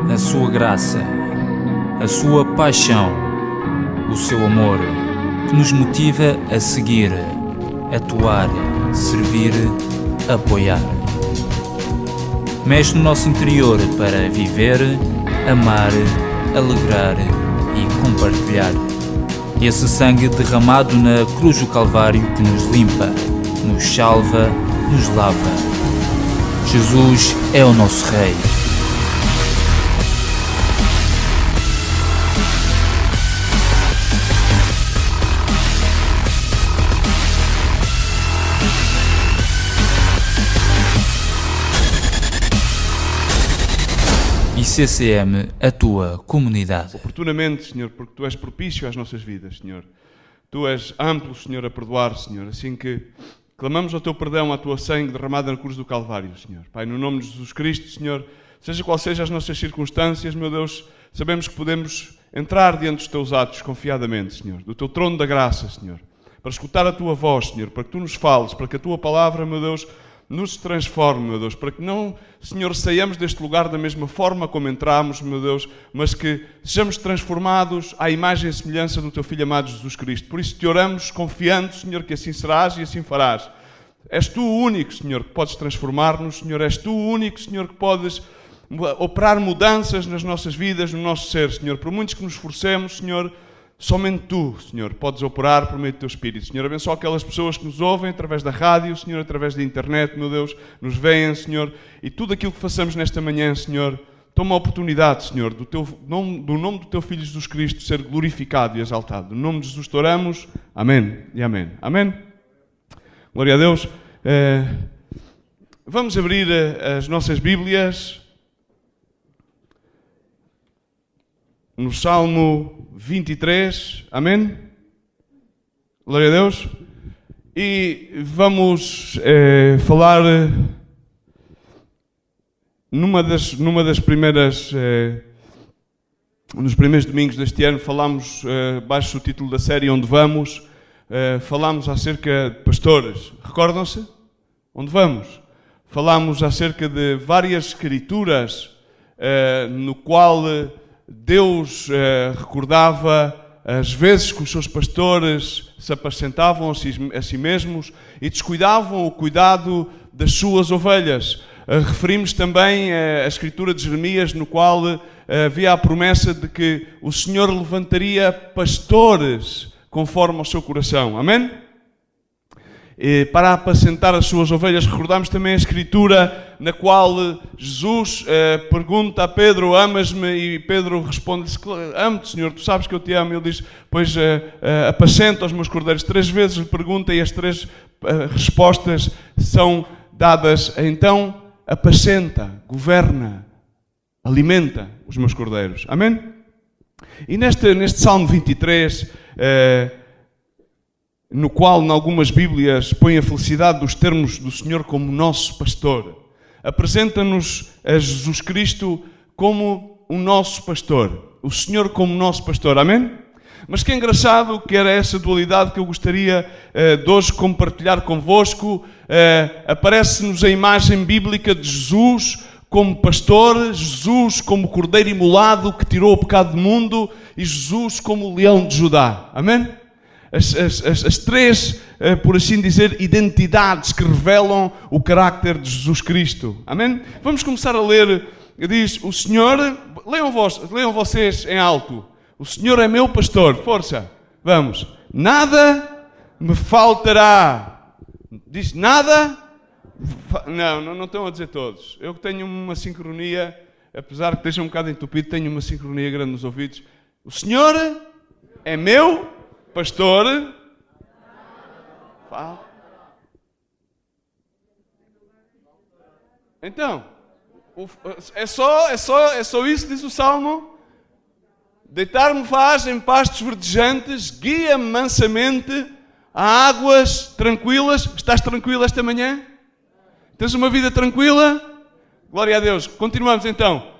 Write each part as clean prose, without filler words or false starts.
a sua graça, a sua paixão, o seu amor, que nos motiva a seguir, atuar, servir, apoiar. Mexe no nosso interior para viver, amar, alegrar e compartilhar. Esse sangue derramado na cruz do Calvário que nos limpa, nos salva, nos lava. Jesus é o nosso Rei. CCM, a tua comunidade. Oportunamente, Senhor, porque Tu és propício às nossas vidas, Senhor. Tu és amplo, Senhor, a perdoar, Senhor. Assim que clamamos ao Teu perdão, à Tua sangue derramada na cruz do Calvário, Senhor. Pai, no nome de Jesus Cristo, Senhor, seja qual seja as nossas circunstâncias, meu Deus, sabemos que podemos entrar diante dos Teus atos confiadamente, Senhor, do Teu trono da graça, Senhor, para escutar a Tua voz, Senhor, para que Tu nos fales, para que a Tua palavra, meu Deus, nos transforme, meu Deus, para que não, Senhor, saiamos deste lugar da mesma forma como entramos, meu Deus, mas que sejamos transformados à imagem e semelhança do Teu Filho amado Jesus Cristo. Por isso Te oramos confiando, Senhor, que assim serás e assim farás. És Tu o único, Senhor, que podes transformar-nos, Senhor, és Tu o único, Senhor, que podes operar mudanças nas nossas vidas, no nosso ser, Senhor. Por muitos que nos esforcemos, Senhor, somente Tu, Senhor, podes operar por meio do Teu Espírito. Senhor, abençoa aquelas pessoas que nos ouvem através da rádio, Senhor, através da internet, meu Deus, nos veem, Senhor, e tudo aquilo que façamos nesta manhã, Senhor, toma a oportunidade, Senhor, do nome do Teu Filho Jesus Cristo ser glorificado e exaltado. No nome de Jesus te oramos. Amém e amém. Amém? Glória a Deus. Vamos abrir as nossas Bíblias no Salmo 23, amém? Glória a Deus. E vamos falar numa das primeiras, nos primeiros domingos deste ano, falámos, baixo o título da série Onde Vamos, falámos acerca de pastores. Recordam-se? Onde vamos? Falámos acerca de várias escrituras no qual Deus recordava as vezes que os seus pastores se apacentavam a si mesmos e descuidavam o cuidado das suas ovelhas. Referimos também a escritura de Jeremias, no qual havia a promessa de que o Senhor levantaria pastores conforme ao seu coração. Amém? Para apacentar as suas ovelhas. Recordamos também a escritura na qual Jesus pergunta a Pedro: amas-me? E Pedro responde-lhe: amo-te, Senhor, tu sabes que eu te amo. Ele diz: pois apacenta os meus cordeiros. 3 vezes lhe pergunta e as 3 respostas são dadas. Então apacenta, governa, alimenta os meus cordeiros. Amém? E neste Salmo 23, no qual, em algumas Bíblias, põe a felicidade dos termos do Senhor como nosso pastor, apresenta-nos a Jesus Cristo como o nosso pastor, o Senhor como nosso pastor, amém? Mas que engraçado que era essa dualidade que eu gostaria de hoje compartilhar convosco. Aparece-nos a imagem bíblica de Jesus como pastor, Jesus como cordeiro imolado que tirou o pecado do mundo e Jesus como o leão de Judá, amém? As 3, por assim dizer, identidades que revelam o carácter de Jesus Cristo. Amém? Vamos começar a ler. Diz o Senhor, leiam vocês em alto. O Senhor é meu pastor. Força. Vamos. Nada me faltará. Diz nada. Não estão a dizer todos. Eu tenho uma sincronia, apesar que esteja um bocado entupido, tenho uma sincronia grande nos ouvidos. O Senhor é meu pastor. Fala. Então, é só isso, diz o Salmo. Deitar-me faz em pastos verdejantes, guia-me mansamente a águas tranquilas. Estás tranquilo esta manhã? Tens uma vida tranquila? Glória a Deus. Continuamos então.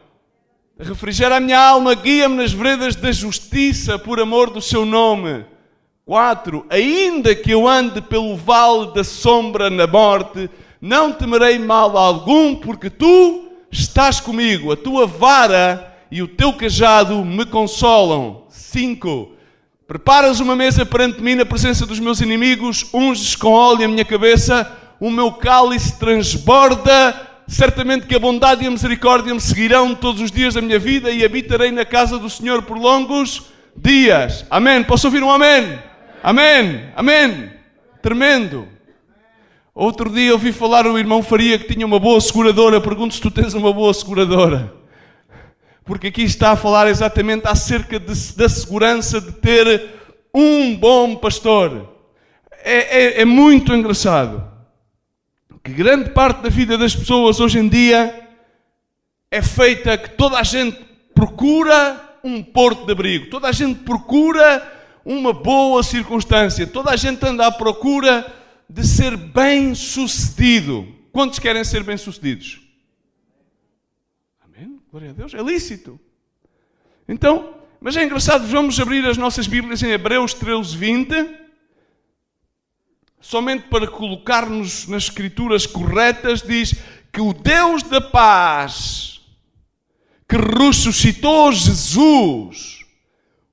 Refrigera a minha alma, guia-me nas veredas da justiça por amor do seu nome. 4. Ainda que eu ande pelo vale da sombra na morte, não temerei mal algum, porque Tu estás comigo. A Tua vara e o teu cajado me consolam. 5. Preparas uma mesa perante mim na presença dos meus inimigos, unges com óleo a minha cabeça, o meu cálice transborda. Certamente que a bondade e a misericórdia me seguirão todos os dias da minha vida e habitarei na casa do Senhor por longos dias. Amém. Posso ouvir um amém? Amém. Amém. Tremendo. Outro dia ouvi falar o irmão Faria que tinha uma boa seguradora. Pergunto se tu tens uma boa seguradora. Porque aqui está a falar exatamente acerca da segurança de ter um bom pastor. É muito engraçado que grande parte da vida das pessoas hoje em dia é feita que toda a gente procura um porto de abrigo, toda a gente procura uma boa circunstância, toda a gente anda à procura de ser bem-sucedido. Quantos querem ser bem-sucedidos? Amém? Glória a Deus. É lícito. Então, mas é engraçado, vamos abrir as nossas Bíblias em Hebreus 13:20. Somente para colocar-nos nas escrituras corretas, diz que o Deus da paz, que ressuscitou Jesus,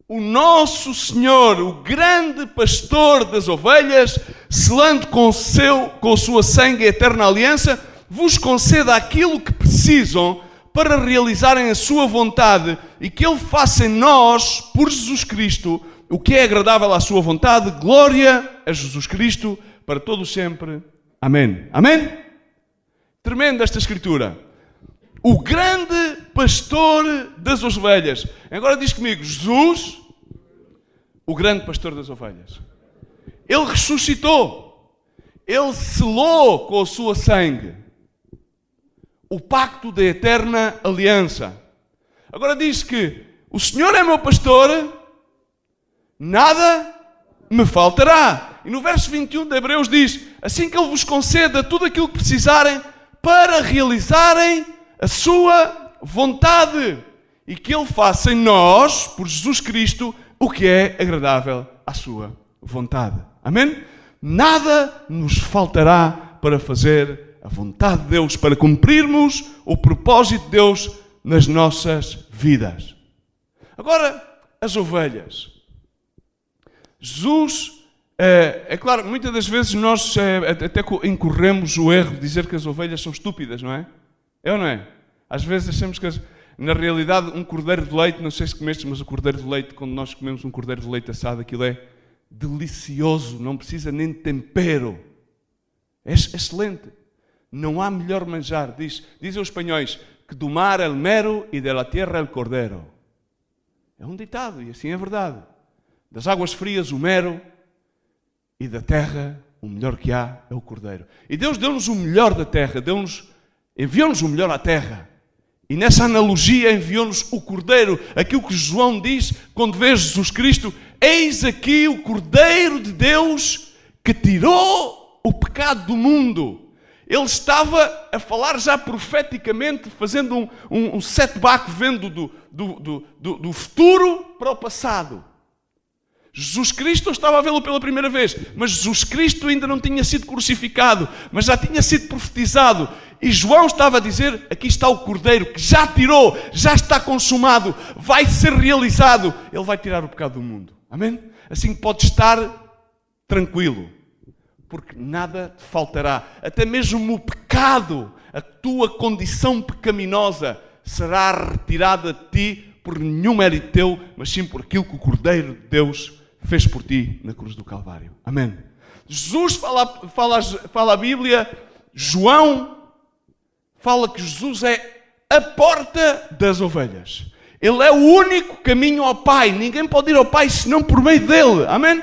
o nosso Senhor, o grande pastor das ovelhas, selando com a sua sangue a eterna aliança, vos conceda aquilo que precisam para realizarem a sua vontade e que Ele faça em nós, por Jesus Cristo, o que é agradável à sua vontade. Glória a Jesus Cristo, para todos sempre. Amém. Amém? Tremenda esta escritura. O grande pastor das ovelhas. Agora diz comigo, Jesus, o grande pastor das ovelhas. Ele ressuscitou. Ele selou com a sua sangue o pacto da eterna aliança. Agora diz que o Senhor é meu pastor, nada me faltará. E no verso 21 de Hebreus diz, assim que Ele vos conceda tudo aquilo que precisarem para realizarem a sua vontade e que Ele faça em nós, por Jesus Cristo, o que é agradável à sua vontade. Amém? Nada nos faltará para fazer a vontade de Deus, para cumprirmos o propósito de Deus nas nossas vidas. Agora, as ovelhas. Jesus, é claro, muitas das vezes nós até incorremos o erro de dizer que as ovelhas são estúpidas, não é? É ou não é? Às vezes achamos que, na realidade, um cordeiro de leite, não sei se comeste, mas o cordeiro de leite, quando nós comemos um cordeiro de leite assado, aquilo é delicioso, não precisa nem de tempero. É excelente. Não há melhor manjar. Dizem os espanhóis que do mar el mero e de la tierra el cordero. É um ditado e assim é verdade. Das águas frias o mero e da terra o melhor que há é o cordeiro. E Deus deu-nos o melhor da terra, enviou-nos o melhor à terra. E nessa analogia enviou-nos o cordeiro, aquilo que João diz quando vê Jesus Cristo, eis aqui o cordeiro de Deus que tirou o pecado do mundo. Ele estava a falar já profeticamente, fazendo um setback, vendo do futuro para o passado. Jesus Cristo estava a vê-lo pela primeira vez, mas Jesus Cristo ainda não tinha sido crucificado, mas já tinha sido profetizado. E João estava a dizer, aqui está o Cordeiro que já tirou, já está consumado, vai ser realizado. Ele vai tirar o pecado do mundo. Amém? Assim pode estar tranquilo, porque nada te faltará. Até mesmo o pecado, a tua condição pecaminosa, será retirada de ti por nenhum mérito teu, mas sim por aquilo que o Cordeiro de Deus fez por ti na cruz do Calvário. Amém. Jesus fala a Bíblia, João fala que Jesus é a porta das ovelhas. Ele é o único caminho ao Pai. Ninguém pode ir ao Pai senão por meio dele. Amém?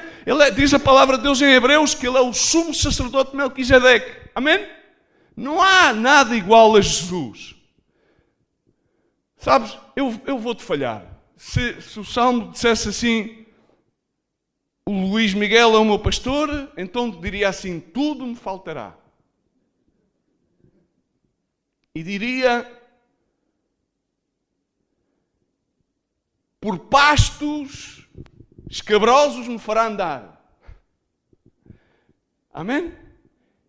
Diz a palavra de Deus em Hebreus que ele é o sumo sacerdote de Melquisedeque. Amém? Não há nada igual a Jesus. Sabes, eu vou-te falhar. Se o Salmo dissesse assim, o Luís Miguel é o meu pastor, então diria assim, tudo me faltará. E diria, por pastos escabrosos me fará andar. Amém?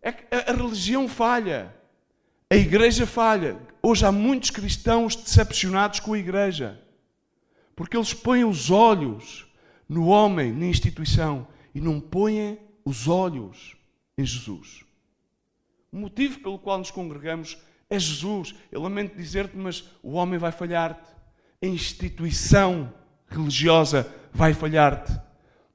É que a religião falha. A igreja falha. Hoje há muitos cristãos decepcionados com a igreja. Porque eles põem os olhos no homem, na instituição, e não põem os olhos em Jesus. O motivo pelo qual nos congregamos é Jesus. Eu lamento dizer-te, mas o homem vai falhar-te. A instituição religiosa vai falhar-te.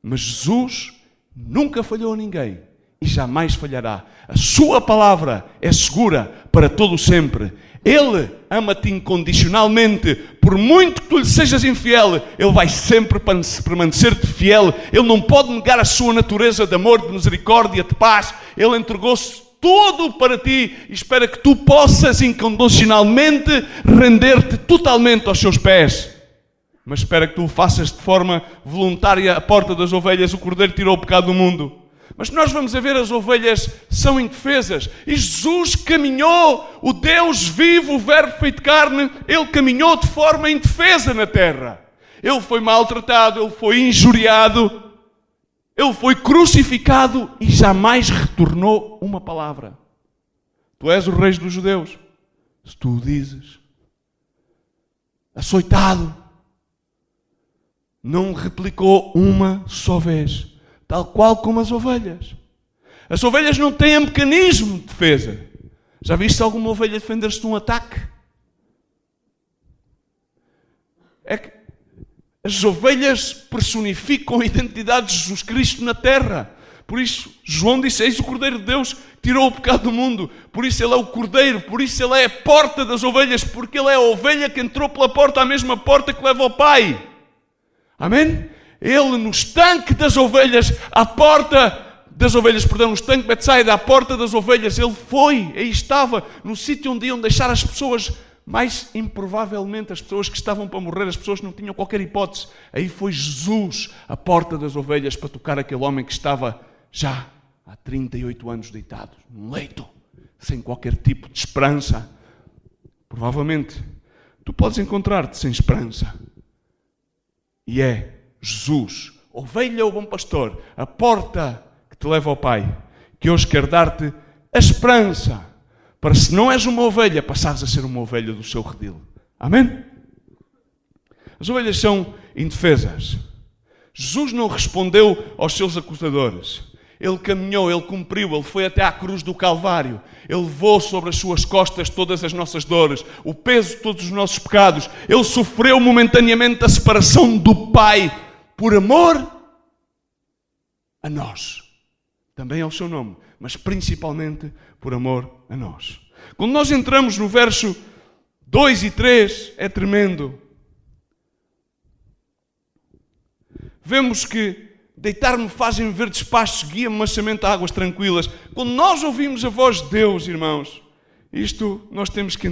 Mas Jesus nunca falhou a ninguém e jamais falhará. A sua palavra é segura para todo o sempre. Ele ama-te incondicionalmente. Por muito que tu lhe sejas infiel, Ele vai sempre permanecer-te fiel. Ele não pode negar a sua natureza de amor, de misericórdia, de paz. Ele entregou-se tudo para ti e espera que tu possas incondicionalmente render-te totalmente aos seus pés. Mas espera que tu o faças de forma voluntária à porta das ovelhas. O Cordeiro tirou o pecado do mundo. Mas nós vamos a ver, as ovelhas são indefesas. E Jesus caminhou, o Deus vivo, o Verbo feito carne, Ele caminhou de forma indefesa na terra. Ele foi maltratado, Ele foi injuriado, Ele foi crucificado e jamais retornou uma palavra. Tu és o rei dos judeus. Se tu o dizes. Açoitado. Não replicou uma só vez. Tal qual como as ovelhas. As ovelhas não têm mecanismo de defesa. Já viste alguma ovelha defender-se de um ataque? É que as ovelhas personificam a identidade de Jesus Cristo na terra. Por isso, João disse, eis o Cordeiro de Deus que tirou o pecado do mundo. Por isso Ele é o Cordeiro, por isso Ele é a porta das ovelhas, porque Ele é a ovelha que entrou pela porta, a mesma porta que leva ao Pai. Amém? Ele no estanque das ovelhas, à porta das ovelhas, no estanque de Betsaida, à porta das ovelhas, Ele foi, aí estava, no sítio onde iam deixar as pessoas, mais improvavelmente as pessoas que estavam para morrer, as pessoas que não tinham qualquer hipótese. Aí foi Jesus, à porta das ovelhas, para tocar aquele homem que estava já há 38 anos deitado, num leito, sem qualquer tipo de esperança. Provavelmente, tu podes encontrar-te sem esperança. E é Jesus, ovelha ou bom pastor, a porta que te leva ao Pai, que hoje quer dar-te a esperança, para se não és uma ovelha, passares a ser uma ovelha do seu redil. Amém? As ovelhas são indefesas. Jesus não respondeu aos seus acusadores. Ele caminhou, Ele cumpriu, Ele foi até à cruz do Calvário. Ele levou sobre as suas costas todas as nossas dores, o peso de todos os nossos pecados. Ele sofreu momentaneamente a separação do Pai, por amor a nós. Também ao seu nome, mas principalmente por amor a nós. Quando nós entramos no verso 2 e 3, é tremendo. Vemos que deitar-me fazem verdes pastos, guia-me mansamente a águas tranquilas. Quando nós ouvimos a voz de Deus, irmãos, isto nós temos que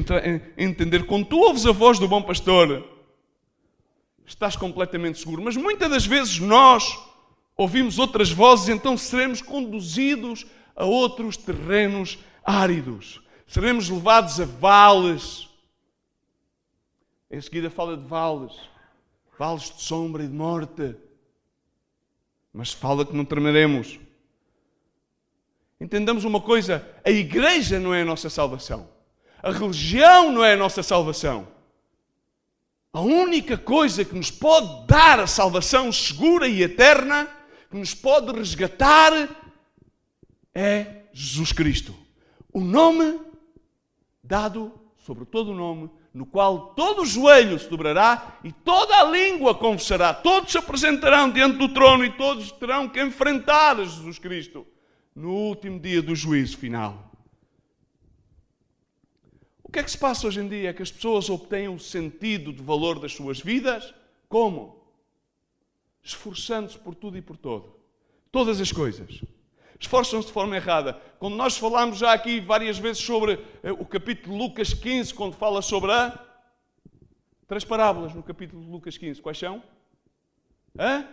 entender. Quando tu ouves a voz do bom pastor, estás completamente seguro. Mas muitas das vezes nós ouvimos outras vozes, então seremos conduzidos a outros terrenos áridos. Seremos levados a vales. Em seguida fala de vales. Vales de sombra e de morte. Mas fala que não tremeremos. Entendamos uma coisa, a igreja não é a nossa salvação. A religião não é a nossa salvação. A única coisa que nos pode dar a salvação segura e eterna, que nos pode resgatar, é Jesus Cristo. O nome dado sobre todo o nome, no qual todo o joelho se dobrará e toda a língua confessará. Todos se apresentarão diante do trono e todos terão que enfrentar a Jesus Cristo no último dia do juízo final. O que é que se passa hoje em dia? É que as pessoas obtêm o sentido de valor das suas vidas. Como? Esforçando-se por tudo e por todo. Todas as coisas. Esforçam-se de forma errada. Quando nós falamos já aqui várias vezes sobre o capítulo de Lucas 15, quando fala sobre 3 parábolas no capítulo de Lucas 15. Quais são? A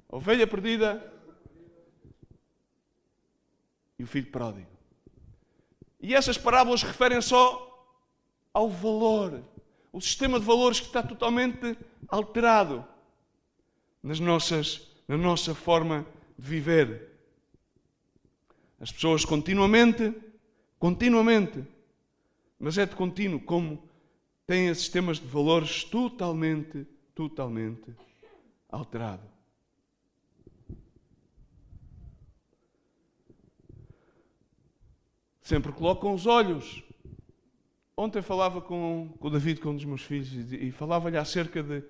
ovelha perdida e o filho pródigo. E essas parábolas referem só ao valor. O sistema de valores que está totalmente alterado na nossa forma de viver. As pessoas continuamente, mas é de contínuo, como têm sistemas de valores totalmente alterados. Sempre colocam os olhos. Ontem falava com o David, com um dos meus filhos, e falava-lhe acerca de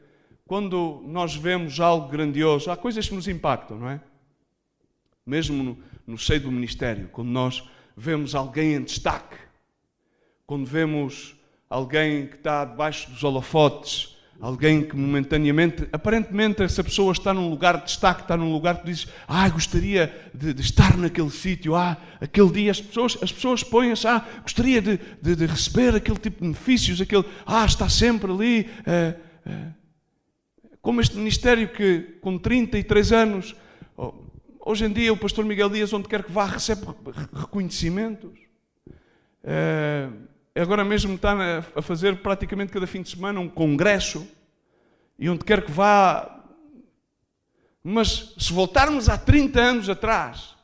quando nós vemos algo grandioso, há coisas que nos impactam, não é? Mesmo no seio do ministério, quando nós vemos alguém em destaque, quando vemos alguém que está debaixo dos holofotes, alguém que momentaneamente, aparentemente essa pessoa está num lugar de destaque, está num lugar que tu dizes, gostaria de estar naquele sítio, aquele dia as pessoas põem-se, gostaria de receber aquele tipo de benefícios, está sempre ali, como este ministério que com 33 anos, hoje em dia o pastor Miguel Dias, onde quer que vá, recebe reconhecimentos. Agora mesmo está a fazer praticamente cada fim de semana um congresso, e onde quer que vá. Mas se voltarmos há 30 anos atrás,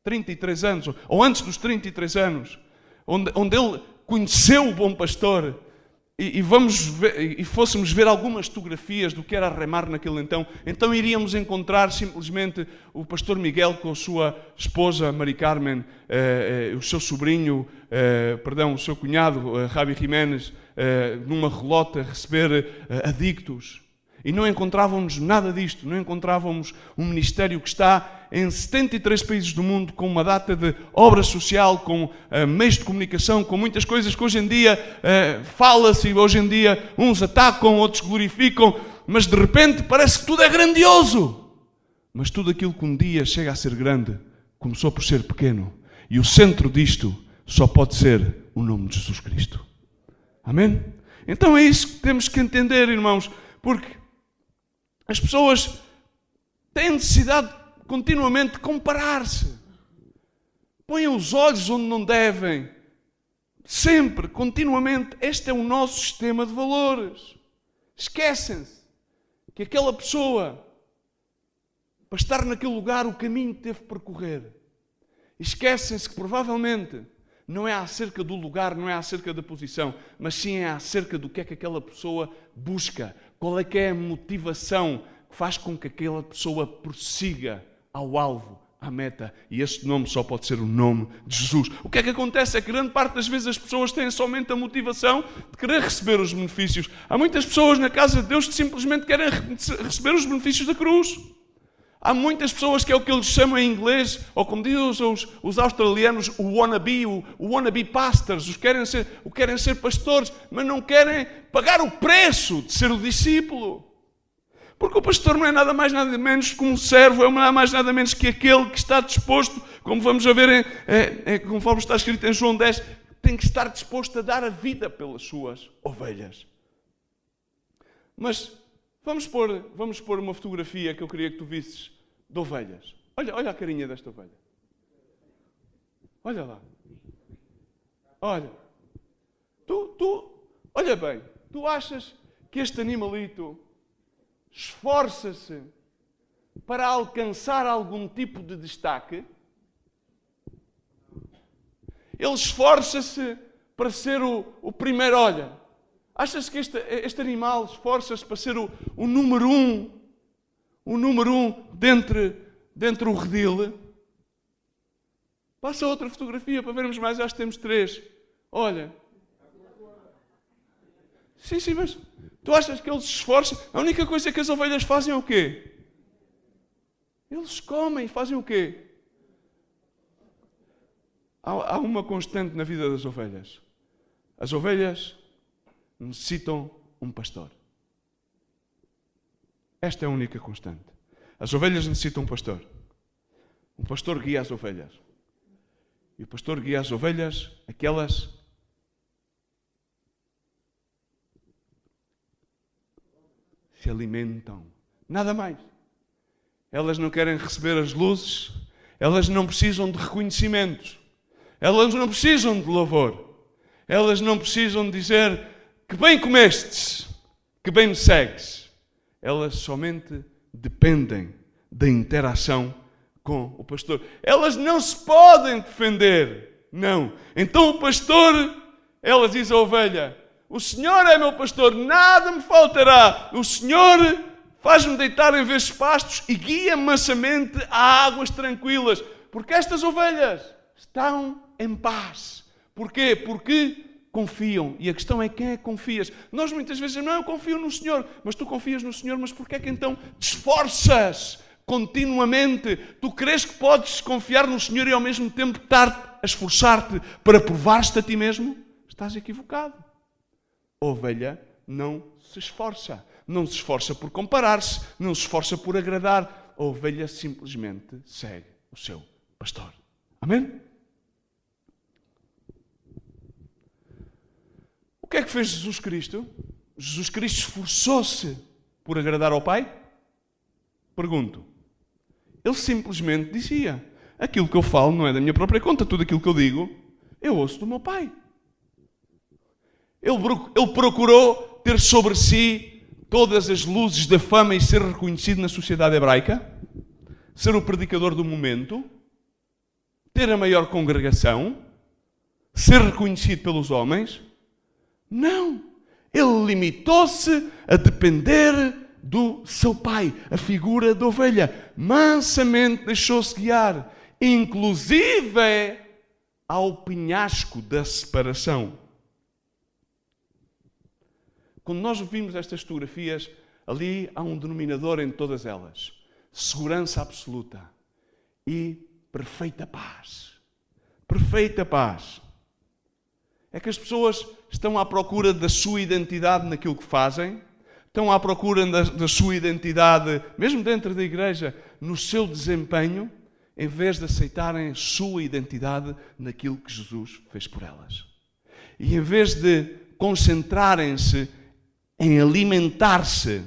33 anos, ou antes dos 33 anos, onde ele conheceu o bom pastor, e fôssemos ver algumas fotografias do que era remar naquele então iríamos encontrar simplesmente o pastor Miguel com a sua esposa Mari Carmen, o seu sobrinho, o seu cunhado Rabi Jiménez, numa relota a receber adictos. E não encontrávamos nada disto, não encontrávamos um ministério que está em 73 países do mundo, com uma data de obra social, com meios de comunicação, com muitas coisas que hoje em dia fala-se, hoje em dia uns atacam, outros glorificam, mas de repente parece que tudo é grandioso. Mas tudo aquilo que um dia chega a ser grande, começou por ser pequeno. E o centro disto só pode ser o nome de Jesus Cristo. Amém? Então é isso que temos que entender, irmãos, porque as pessoas têm necessidade continuamente de comparar-se. Põem os olhos onde não devem. Sempre, continuamente. Este é o nosso sistema de valores. Esquecem-se que aquela pessoa, para estar naquele lugar, o caminho que teve que percorrer. Esquecem-se que provavelmente não é acerca do lugar, não é acerca da posição, mas sim é acerca do que é que aquela pessoa busca. Qual é que é a motivação que faz com que aquela pessoa prossiga ao alvo, à meta? E este nome só pode ser o nome de Jesus. O que é que acontece é que grande parte das vezes as pessoas têm somente a motivação de querer receber os benefícios. Há muitas pessoas na casa de Deus que simplesmente querem receber os benefícios da cruz. Há muitas pessoas que é o que eles chamam em inglês, ou como dizem os australianos, o wannabe pastors, os querem ser pastores, mas não querem pagar o preço de ser o discípulo. Porque o pastor não é nada mais, nada menos que um servo, é nada mais, nada menos que aquele que está disposto, como vamos a ver, conforme está escrito em João 10, tem que estar disposto a dar a vida pelas suas ovelhas. Mas vamos pôr uma fotografia que eu queria que tu visses de ovelhas. Olha a carinha desta ovelha. Olha lá. Olha. Olha bem. Tu achas que este animalito esforça-se para alcançar algum tipo de destaque? Ele esforça-se para ser o primeiro. Olha. Achas que este animal esforça-se para ser o número um? O número um dentro o redil? Passa outra fotografia para vermos mais. Acho que temos 3. Olha. Sim, mas tu achas que eles se esforçam? A única coisa que as ovelhas fazem é o quê? Eles comem, fazem o quê? Há uma constante na vida das ovelhas. As ovelhas necessitam um pastor. Esta é a única constante. As ovelhas necessitam um pastor. Um pastor guia as ovelhas. E o pastor guia as ovelhas, aquelas se alimentam. Nada mais. Elas não querem receber as luzes. Elas não precisam de reconhecimentos. Elas não precisam de louvor. Elas não precisam de dizer que bem comestes, que bem me segues. Elas somente dependem da interação com o pastor. Elas não se podem defender. Não. Então o pastor, ela diz à ovelha: o Senhor é meu pastor, nada me faltará. O Senhor faz-me deitar em verdes pastos e guia-me mansamente a águas tranquilas. Porque estas ovelhas estão em paz. Porquê? Porque confiam. E a questão é: quem é que confias? Nós muitas vezes dizemos: não, eu confio no Senhor. Mas tu confias no Senhor, mas porquê é que então te esforças continuamente? Tu crees que podes confiar no Senhor e ao mesmo tempo estar a esforçar-te para provar-te a ti mesmo? Estás equivocado. A ovelha não se esforça. Não se esforça por comparar-se, não se esforça por agradar. A ovelha simplesmente segue o seu pastor. Amém? O que é que fez Jesus Cristo? Jesus Cristo esforçou-se por agradar ao Pai? Pergunto. Ele simplesmente dizia: aquilo que eu falo não é da minha própria conta, tudo aquilo que eu digo, eu ouço do meu Pai. Ele procurou ter sobre si todas as luzes da fama e ser reconhecido na sociedade hebraica, ser o predicador do momento, ter a maior congregação, ser reconhecido pelos homens. Não. Ele limitou-se a depender do seu pai, a figura da ovelha. Mansamente deixou-se guiar, inclusive ao penhasco da separação. Quando nós vimos estas fotografias, ali há um denominador em todas elas: segurança absoluta e perfeita paz. Perfeita paz. É que as pessoas estão à procura da sua identidade naquilo que fazem, estão à procura da sua identidade, mesmo dentro da igreja, no seu desempenho, em vez de aceitarem a sua identidade naquilo que Jesus fez por elas. E em vez de concentrarem-se em alimentar-se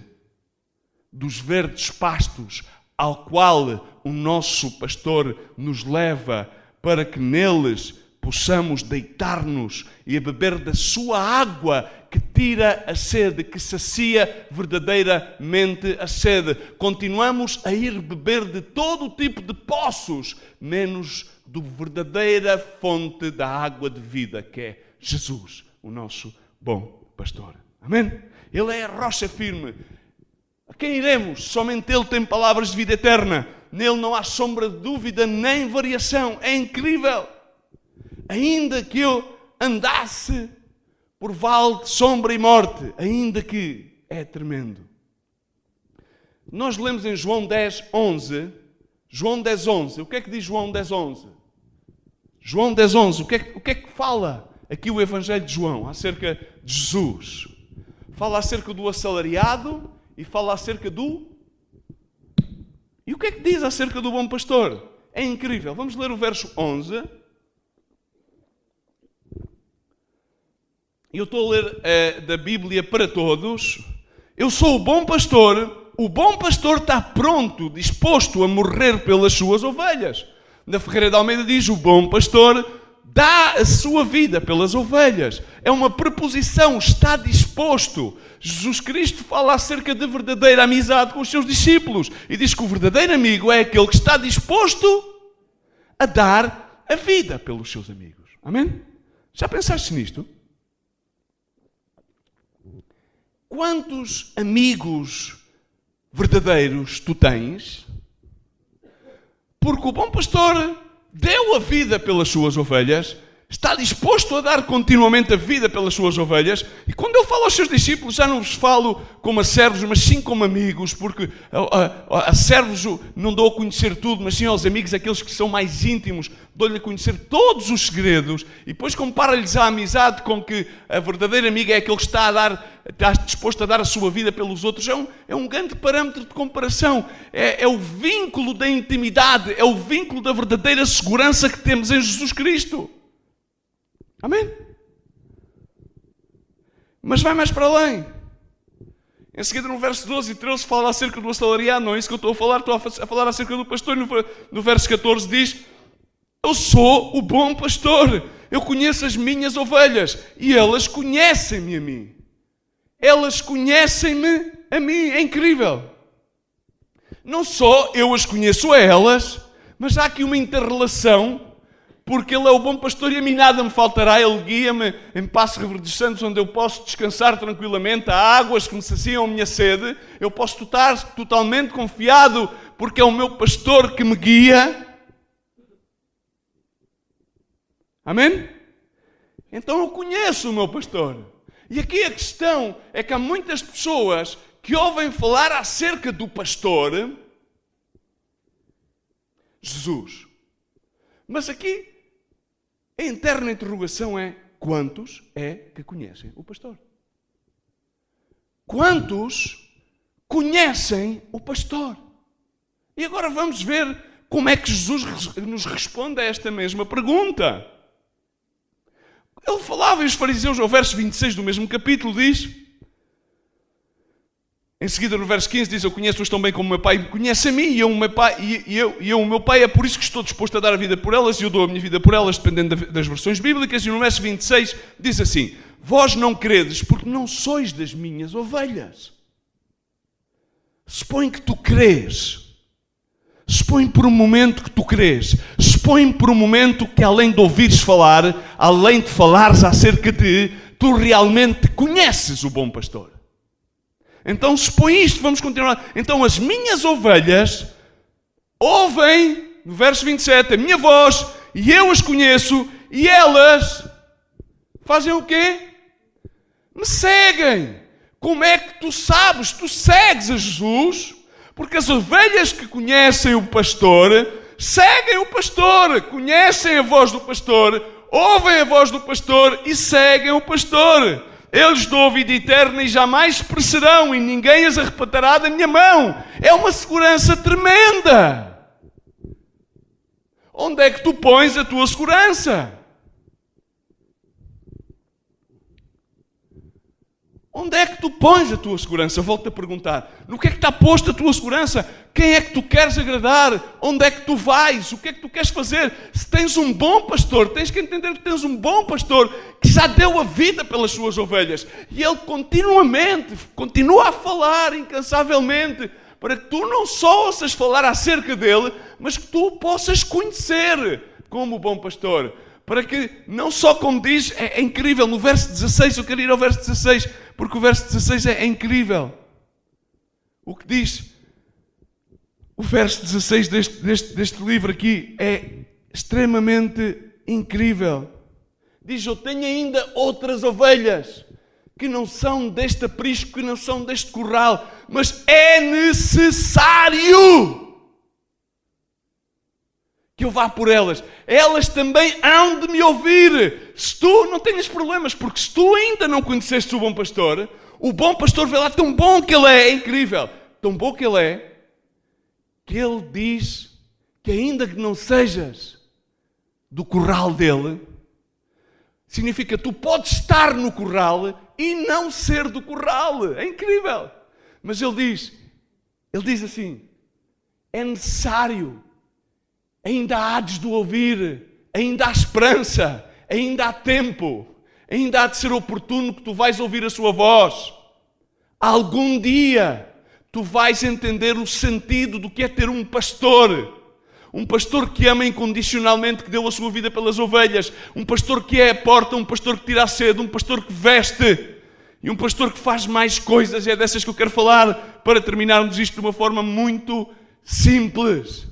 dos verdes pastos ao qual o nosso pastor nos leva, para que neles possamos deitar-nos e a beber da sua água que tira a sede, que sacia verdadeiramente a sede. Continuamos a ir beber de todo o tipo de poços, menos da verdadeira fonte da água de vida, que é Jesus, o nosso bom pastor. Amém? Ele é a rocha firme. A quem iremos? Somente Ele tem palavras de vida eterna. Nele não há sombra de dúvida nem variação. É incrível. Ainda que eu andasse por vale de sombra e morte, ainda que é tremendo. Nós lemos em João 10:11. João 10:11. O que é que diz João 10:11? João 10:11. O que é que fala aqui o Evangelho de João acerca de Jesus? Fala acerca do assalariado e fala acerca do... E o que é que diz acerca do bom pastor? É incrível. Vamos ler o verso 11. Eu estou a ler da Bíblia para todos. Eu sou o bom pastor está pronto, disposto a morrer pelas suas ovelhas. Na Ferreira de Almeida diz: o bom pastor dá a sua vida pelas ovelhas. É uma preposição, está disposto. Jesus Cristo fala acerca de verdadeira amizade com os seus discípulos e diz que o verdadeiro amigo é aquele que está disposto a dar a vida pelos seus amigos. Amém? Já pensaste nisto? Quantos amigos verdadeiros tu tens? Porque o bom pastor deu a vida pelas suas ovelhas, está disposto a dar continuamente a vida pelas suas ovelhas. E quando ele fala aos seus discípulos, já não vos falo como a servos, mas sim como amigos, porque a servos não dou a conhecer tudo, mas sim aos amigos, aqueles que são mais íntimos, dou-lhe a conhecer todos os segredos. E depois compara-lhes a amizade com que a verdadeira amiga é aquele que está disposto a dar a sua vida pelos outros. É um grande parâmetro de comparação. É o vínculo da intimidade, é o vínculo da verdadeira segurança que temos em Jesus Cristo. Amém? Mas vai mais para além. Em seguida, no verso 12 e 13, fala acerca do assalariado. Não é isso que eu estou a falar acerca do pastor. No verso 14 diz: eu sou o bom pastor, eu conheço as minhas ovelhas e elas conhecem-me a mim. Elas conhecem-me a mim. É incrível. Não só eu as conheço a elas, Mas há aqui uma inter-relação, porque Ele é o bom pastor e a mim nada me faltará. Ele guia-me em passos verdejantes onde eu posso descansar tranquilamente. Há águas que me saciam a minha sede. Eu posso estar totalmente confiado, porque é o meu pastor que me guia. Amém? Então eu conheço o meu pastor. E aqui a questão é que há muitas pessoas que ouvem falar acerca do pastor Jesus. Mas aqui a interna interrogação é: quantos é que conhecem o pastor? Quantos conhecem o pastor? E agora vamos ver como é que Jesus nos responde a esta mesma pergunta. Ele falava e os fariseus, ao verso 26 do mesmo capítulo, diz... Em seguida, no verso 15, diz: eu conheço-os tão bem como o meu Pai me conhece a mim, e o meu Pai, é por isso que estou disposto a dar a vida por elas, e eu dou a minha vida por elas, dependendo das versões bíblicas. E no verso 26 diz assim: vós não credes porque não sois das minhas ovelhas. Supõe que tu crês. Supõe por um momento que tu crês. Supõe por um momento que, além de ouvires falar, além de falares acerca de, tu realmente conheces o bom pastor. Então, supõe isto, vamos continuar. Então, as minhas ovelhas ouvem, no verso 27, a minha voz, e eu as conheço, e elas fazem o quê? Me seguem. Como é que tu sabes? Tu segues a Jesus, porque as ovelhas que conhecem o pastor, seguem o pastor, conhecem a voz do pastor, ouvem a voz do pastor e seguem o pastor. Eles dão vida eterna e jamais perecerão, e ninguém as arrebatará da minha mão. É uma segurança tremenda. Onde é que tu pões a tua segurança? Onde é que tu pões a tua segurança? Volto a perguntar. No que é que está posto a tua segurança? Quem é que tu queres agradar? Onde é que tu vais? O que é que tu queres fazer? Se tens um bom pastor, tens que entender que tens um bom pastor que já deu a vida pelas suas ovelhas. E ele continuamente, continua a falar incansavelmente, para que tu não só ouças falar acerca dele, mas que tu o possas conhecer como o bom pastor. Para que, não só como diz, é incrível, no verso 16, eu quero ir ao verso 16, porque o verso 16 é incrível. O que diz o verso 16 deste livro aqui é extremamente incrível. Diz: eu tenho ainda outras ovelhas que não são deste aprisco, que não são deste curral, mas é necessário que eu vá por elas. Elas também hão de me ouvir. Se tu não tenhas problemas, porque se tu ainda não conheceste o bom pastor vê lá tão bom que ele é incrível. Tão bom que ele diz que ainda que não sejas do curral dele, significa que tu podes estar no curral e não ser do curral. É incrível. Mas ele diz assim: é necessário. Ainda há de ouvir, ainda há esperança, ainda há tempo, ainda há de ser oportuno que tu vais ouvir a sua voz. Algum dia tu vais entender o sentido do que é ter um pastor que ama incondicionalmente, que deu a sua vida pelas ovelhas, um pastor que é a porta, um pastor que tira a sede, um pastor que veste e um pastor que faz mais coisas. É dessas que eu quero falar para terminarmos isto de uma forma muito simples.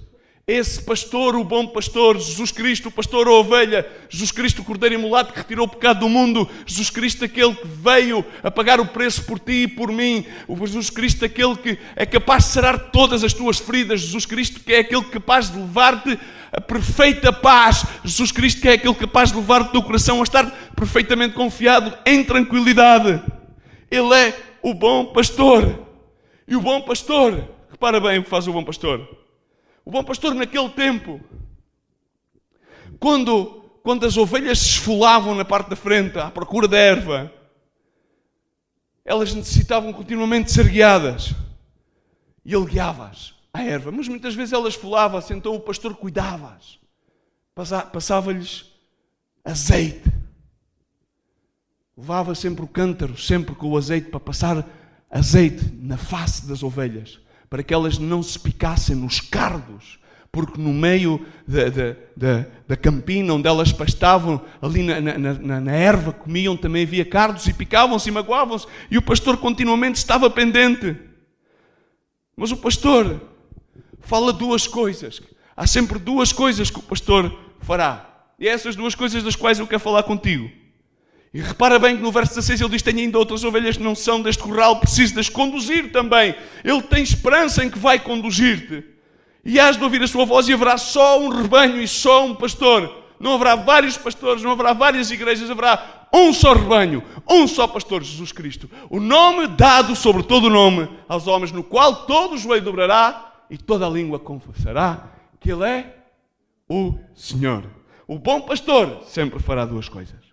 Esse pastor, o bom pastor, Jesus Cristo, o pastor ou ovelha, Jesus Cristo, o cordeiro imolado que retirou o pecado do mundo, Jesus Cristo, aquele que veio a pagar o preço por ti e por mim, o Jesus Cristo, aquele que é capaz de sarar todas as tuas feridas, Jesus Cristo, que é aquele capaz de levar-te a perfeita paz, Jesus Cristo, que é aquele capaz de levar o teu coração a estar perfeitamente confiado em tranquilidade. Ele é o bom pastor. E o bom pastor, repara bem o que faz o bom pastor. O bom pastor naquele tempo, quando as ovelhas se esfolavam na parte da frente à procura da erva, elas necessitavam continuamente ser guiadas. E ele guiava-as à erva. Mas muitas vezes elas esfolavam-se, então o pastor cuidava-as. Passava-lhes azeite. Levava sempre o cântaro, sempre com o azeite, para passar azeite na face das ovelhas, para que elas não se picassem nos cardos, porque no meio da campina onde elas pastavam, ali na erva, comiam, também havia cardos e picavam-se e magoavam-se, e o pastor continuamente estava pendente. Mas o pastor fala duas coisas. Há sempre duas coisas que o pastor fará. E é essas duas coisas das quais eu quero falar contigo. E repara bem que no verso 16 ele diz: tenho ainda outras ovelhas que não são deste curral, preciso de as conduzir também. Ele tem esperança em que vai conduzir-te. E hás de ouvir a sua voz, e haverá só um rebanho e só um pastor. Não haverá vários pastores, não haverá várias igrejas, haverá um só rebanho, um só pastor, Jesus Cristo. O nome dado sobre todo o nome aos homens, no qual todo o joelho dobrará e toda a língua confessará que Ele é o Senhor. O bom pastor sempre fará duas coisas.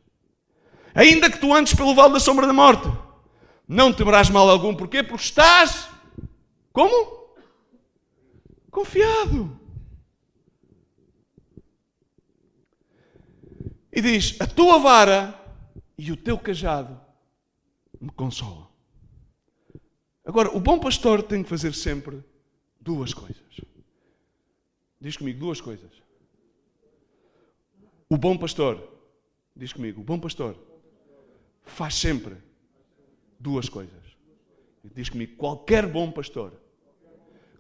Ainda que tu andes pelo vale da sombra da morte, não temerás mal algum. Porquê? Porque estás, como? Confiado. E diz: a tua vara e o teu cajado me consolam. Agora, o bom pastor tem que fazer sempre duas coisas. Diz comigo, duas coisas. O bom pastor, diz comigo, o bom pastor faz sempre duas coisas. Diz comigo, qualquer bom pastor,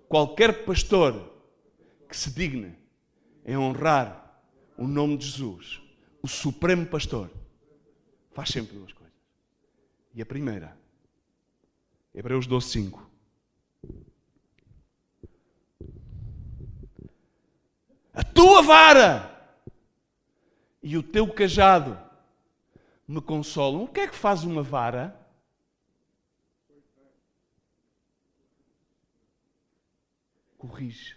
qualquer pastor que se digne em honrar o nome de Jesus, o supremo pastor, faz sempre duas coisas. E a primeira, Hebreus 12:5. A tua vara e o teu cajado me consolam. O que é que faz uma vara? Corrige.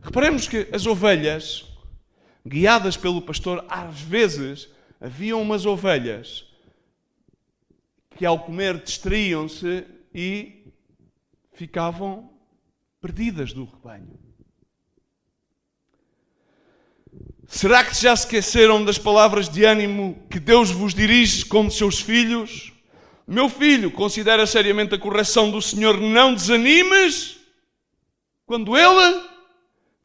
Reparemos que as ovelhas, guiadas pelo pastor, às vezes haviam umas ovelhas que ao comer distraíam-se e ficavam perdidas do rebanho. Será que já se esqueceram das palavras de ânimo que Deus vos dirige como seus filhos? Meu filho, considera seriamente a correção do Senhor, não desanimes quando Ele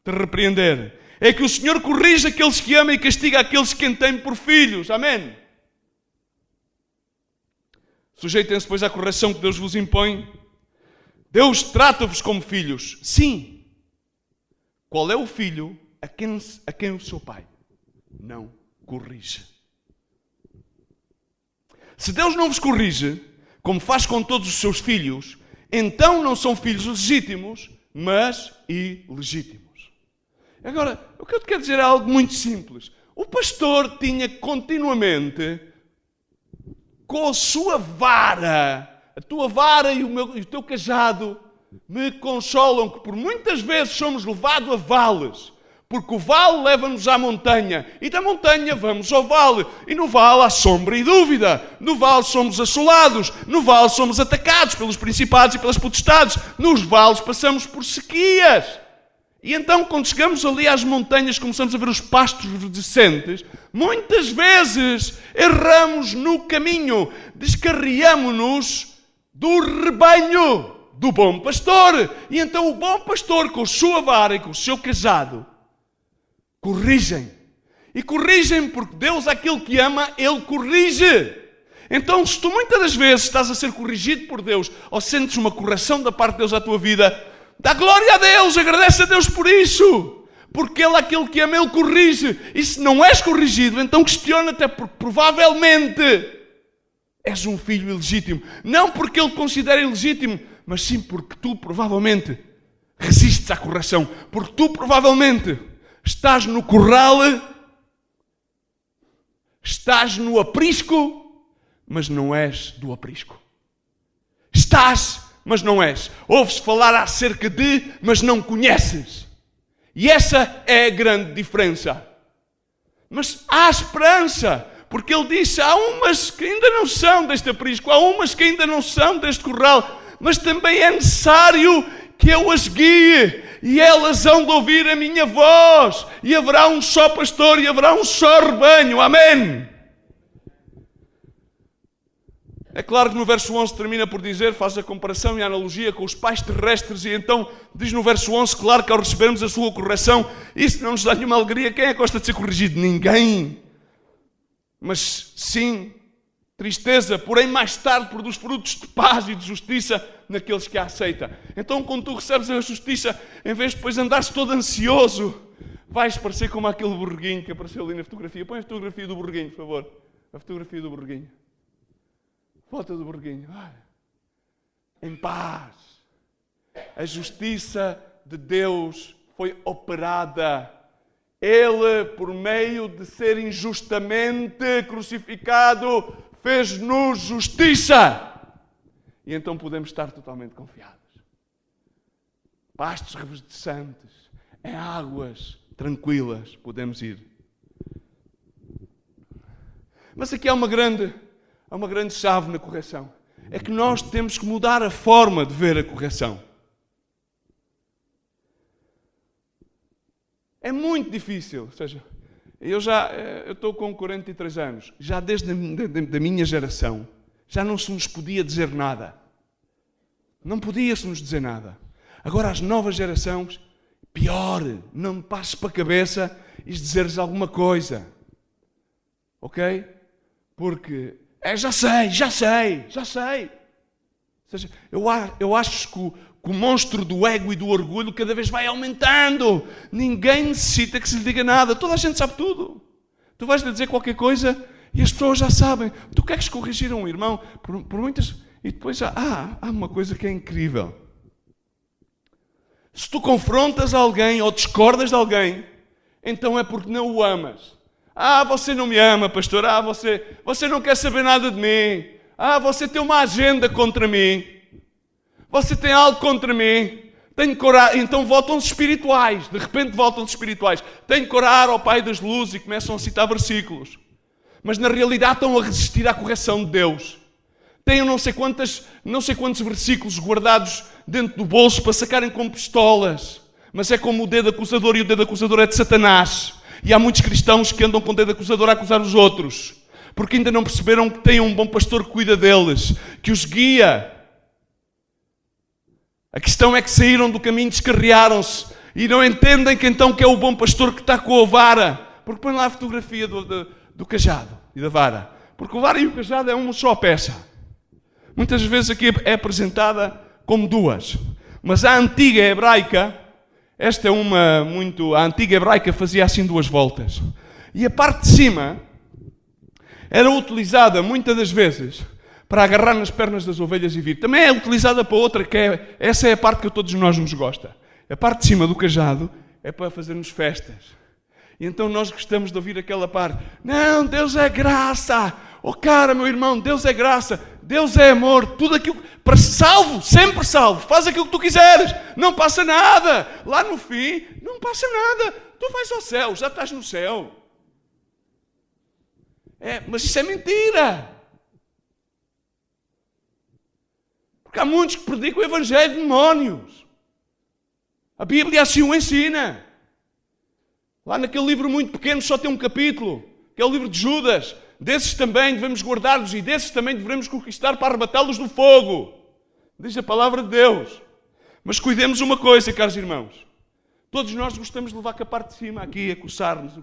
te repreender. É que o Senhor corrige aqueles que ama e castiga aqueles que tem por filhos. Amém? Sujeitem-se, pois, à correção que Deus vos impõe. Deus trata-vos como filhos. Sim. Qual é o filho a quem o seu pai não corrige? Se Deus não vos corrige, como faz com todos os seus filhos, então não são filhos legítimos, mas ilegítimos. Agora, o que eu te quero dizer é algo muito simples. O pastor tinha continuamente, com a sua vara, a tua vara e o teu cajado me consolam, que por muitas vezes somos levados a vales, porque o vale leva-nos à montanha, e da montanha vamos ao vale, e no vale há sombra e dúvida, no vale somos assolados, no vale somos atacados pelos principados e pelas potestades, nos vales passamos por sequias. E então, quando chegamos ali às montanhas, começamos a ver os pastos verdecentes, muitas vezes erramos no caminho, descarriamo-nos do rebanho do bom pastor. E então o bom pastor, com a sua vara e com o seu cajado, corrigem. E corrigem porque Deus, aquele que ama, Ele corrige. Então, se tu muitas das vezes estás a ser corrigido por Deus, ou sentes uma correção da parte de Deus à tua vida, dá glória a Deus, agradece a Deus por isso. Porque Ele, aquele que ama, Ele corrige. E se não és corrigido, então questiona-te, porque provavelmente és um filho ilegítimo. Não porque Ele considera ilegítimo, mas sim porque tu provavelmente resistes à correção. Porque tu provavelmente estás no curral, estás no aprisco, mas não és do aprisco. Estás, mas não és. Ouves falar acerca de, mas não conheces. E essa é a grande diferença. Mas há esperança, porque Ele disse, há umas que ainda não são deste aprisco, há umas que ainda não são deste curral, mas também é necessário que eu as guie, e elas hão de ouvir a minha voz, e haverá um só pastor, e haverá um só rebanho. Amém? É claro que no verso 11 termina por dizer, faz a comparação e a analogia com os pais terrestres, e então diz no verso 11, claro que ao recebermos a sua correção, isso não nos dá nenhuma alegria. Quem é que gosta de ser corrigido? Ninguém. Mas sim, tristeza, porém mais tarde produz frutos de paz e de justiça naqueles que a aceitam. Então quando tu recebes a justiça, em vez de depois andares todo ansioso, vais parecer como aquele borreguinho que apareceu ali na fotografia. Põe a fotografia do borreguinho, por favor. A fotografia do borreguinho. Foto do borreguinho. Em paz. A justiça de Deus foi operada. Ele, por meio de ser injustamente crucificado, fez-nos justiça. E então podemos estar totalmente confiados. Pastos reverdejantes, em águas tranquilas, podemos ir. Mas aqui há uma grande chave na correção. É que nós temos que mudar a forma de ver a correção. É muito difícil. Ou seja, eu estou com 43 anos. Já desde a minha geração, já não se nos podia dizer nada. Não podia-se nos dizer nada. Agora as novas gerações, pior, não me passes para a cabeça e dizeres alguma coisa. Ok? Porque, já sei. Ou seja, eu acho que o monstro do ego e do orgulho cada vez vai aumentando. Ninguém necessita que se lhe diga nada. Toda a gente sabe tudo. Tu vais-lhe dizer qualquer coisa e as pessoas já sabem. Tu queres corrigir um irmão por muitas... E depois há uma coisa que é incrível. Se tu confrontas alguém ou discordas de alguém, então é porque não o amas. Você não me ama, pastor. Você não quer saber nada de mim. Você tem uma agenda contra mim. Você tem algo contra mim. Tenho que orar. Então voltam-se espirituais. De repente voltam-se espirituais. Tenho que orar ao Pai das Luzes e começam a citar versículos. Mas na realidade estão a resistir à correção de Deus. Têm não sei quantos versículos guardados dentro do bolso para sacarem com pistolas. Mas é como o dedo acusador, e o dedo acusador é de Satanás. E há muitos cristãos que andam com o dedo acusador a acusar os outros. Porque ainda não perceberam que têm um bom pastor que cuida deles, que os guia. A questão é que saíram do caminho, descarriaram-se e não entendem que então que é o bom pastor que está com a vara. Porque põe lá a fotografia do cajado e da vara. Porque o vara e o cajado é uma só peça. Muitas vezes aqui é apresentada como duas. Mas a antiga hebraica, a antiga hebraica fazia assim duas voltas. E a parte de cima era utilizada muitas das vezes para agarrar nas pernas das ovelhas e vir. Também é utilizada para outra, essa é a parte que a todos nós nos gosta. A parte de cima do cajado é para fazermos festas. E então nós gostamos de ouvir aquela parte. Não, Deus é graça. Cara, meu irmão, Deus é graça. Deus é amor. Tudo aquilo... sempre salvo. Faz aquilo que tu quiseres. Não passa nada. Lá no fim, não passa nada. Tu vais ao céu, já estás no céu. Mas isso é mentira. Porque há muitos que predicam o evangelho de demónios. A Bíblia assim o ensina. Lá naquele livro muito pequeno só tem um capítulo, que é o livro de Judas. Desses também devemos guardar-los e desses também devemos conquistar para arrebatá-los do fogo. Diz a palavra de Deus. Mas cuidemos uma coisa, caros irmãos. Todos nós gostamos de levar com a parte de cima aqui a coçar-nos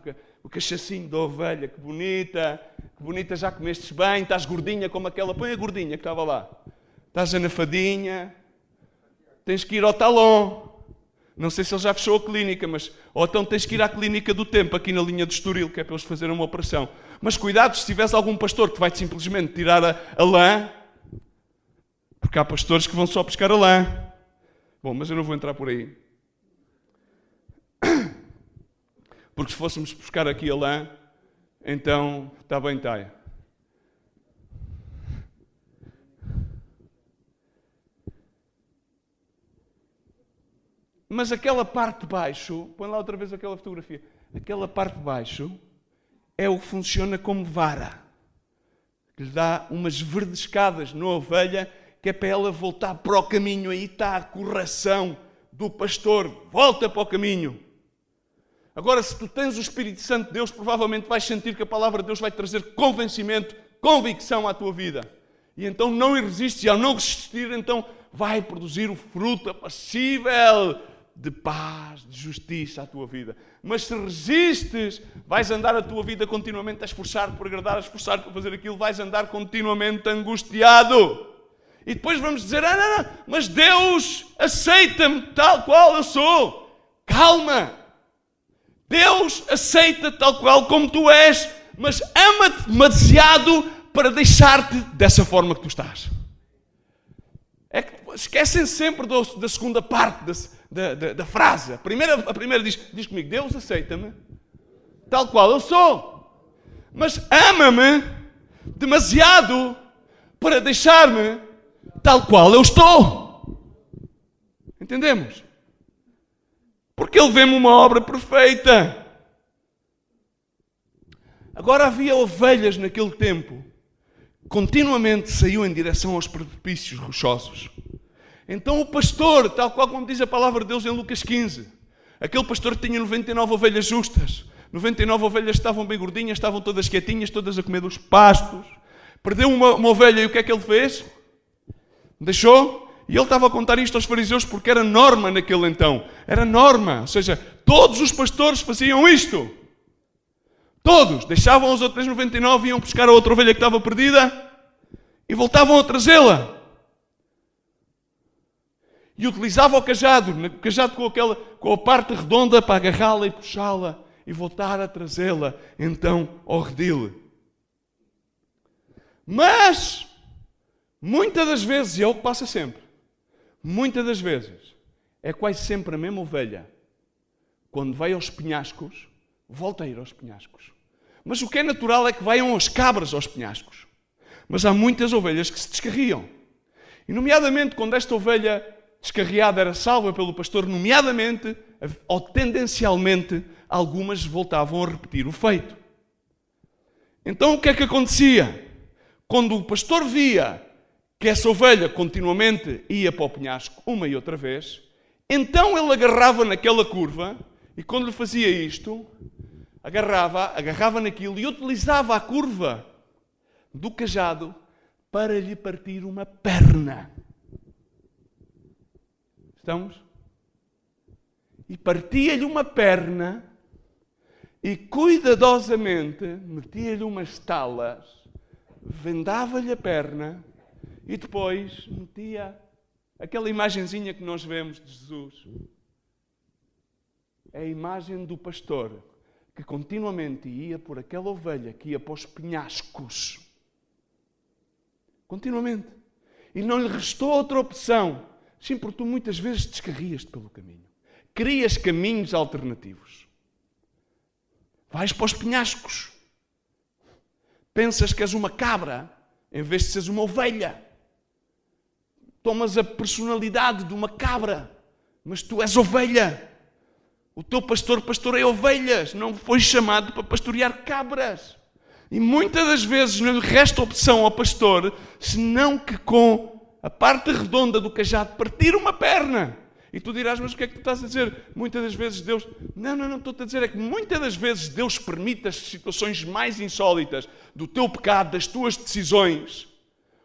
o cachacinho da ovelha. Que bonita, já comestes bem, estás gordinha como aquela. Põe a gordinha que estava lá. Estás anafadinha. Tens que ir ao talão. Não sei se ele já fechou a clínica, ou então tens que ir à clínica do tempo, aqui na linha de Estoril, que é para eles fazerem uma operação. Mas cuidado se tiveres algum pastor que vai-te simplesmente tirar a lã, porque há pastores que vão só pescar a lã. Bom, mas eu não vou entrar por aí. Porque se fôssemos buscar aqui a lã, então está bem, está. Mas aquela parte de baixo, põe lá outra vez aquela fotografia, aquela parte de baixo é o que funciona como vara, que lhe dá umas verdescadas na ovelha, que é para ela voltar para o caminho. Aí está a correção do pastor, volta para o caminho. Agora, se tu tens o Espírito Santo de Deus, provavelmente vais sentir que a palavra de Deus vai trazer convencimento, convicção à tua vida. E então não resiste, e ao não resistir, então vai produzir o fruto apacível de paz, de justiça à tua vida. Mas se resistes, vais andar a tua vida continuamente a esforçar-te por agradar, a esforçar-te por fazer aquilo, vais andar continuamente angustiado. E depois vamos dizer, não, mas Deus aceita-me tal qual eu sou. Calma! Deus aceita tal qual como tu és, mas ama-te demasiado para deixar-te dessa forma que tu estás. É que esquecem sempre da segunda parte da frase. A primeira diz comigo, Deus aceita-me tal qual eu sou, mas ama-me demasiado para deixar-me tal qual eu estou. Entendemos? Porque Ele vê-me uma obra perfeita. Agora havia ovelhas naquele tempo, continuamente saiu em direção aos precipícios rochosos. Então o pastor, tal qual como diz a palavra de Deus em Lucas 15, aquele pastor tinha 99 ovelhas justas. 99 ovelhas estavam bem gordinhas, estavam todas quietinhas, todas a comer dos pastos. Perdeu uma ovelha e o que é que ele fez? Deixou? E ele estava a contar isto aos fariseus porque era norma naquele então. Era norma, ou seja, todos os pastores faziam isto. Todos deixavam as outras 99, iam buscar a outra ovelha que estava perdida e voltavam a trazê-la. E utilizava o cajado com a parte redonda para agarrá-la e puxá-la e voltar a trazê-la então ao redil. Mas, muitas das vezes, e é o que passa sempre, muitas das vezes, é quase sempre a mesma ovelha, quando vai aos penhascos, volta a ir aos penhascos. Mas o que é natural é que vayam as cabras aos penhascos. Mas há muitas ovelhas que se descarriam. E nomeadamente quando esta ovelha descarriada era salva pelo pastor, nomeadamente, ou tendencialmente, algumas voltavam a repetir o feito. Então o que é que acontecia? Quando o pastor via que essa ovelha continuamente ia para o penhasco uma e outra vez, então ele agarrava naquela curva e quando lhe fazia isto, agarrava naquilo e utilizava a curva do cajado para lhe partir uma perna. Estamos? E partia-lhe uma perna e cuidadosamente metia-lhe umas talas, vendava-lhe a perna e depois metia aquela imagenzinha que nós vemos de Jesus. É a imagem do pastor que continuamente ia por aquela ovelha que ia para os penhascos. Continuamente. E não lhe restou outra opção. Sim, porque tu muitas vezes descarrias-te pelo caminho. Crias caminhos alternativos. Vais para os penhascos. Pensas que és uma cabra em vez de seres uma ovelha. Tomas a personalidade de uma cabra, mas tu és ovelha. O teu pastor pastoreia ovelhas, não foi chamado para pastorear cabras. E muitas das vezes não lhe resta opção ao pastor, senão que com a parte redonda do cajado partir uma perna. E tu dirás, mas o que é que tu estás a dizer? Muitas das vezes Deus... Não, estou-te a dizer é que muitas das vezes Deus permite as situações mais insólitas do teu pecado, das tuas decisões,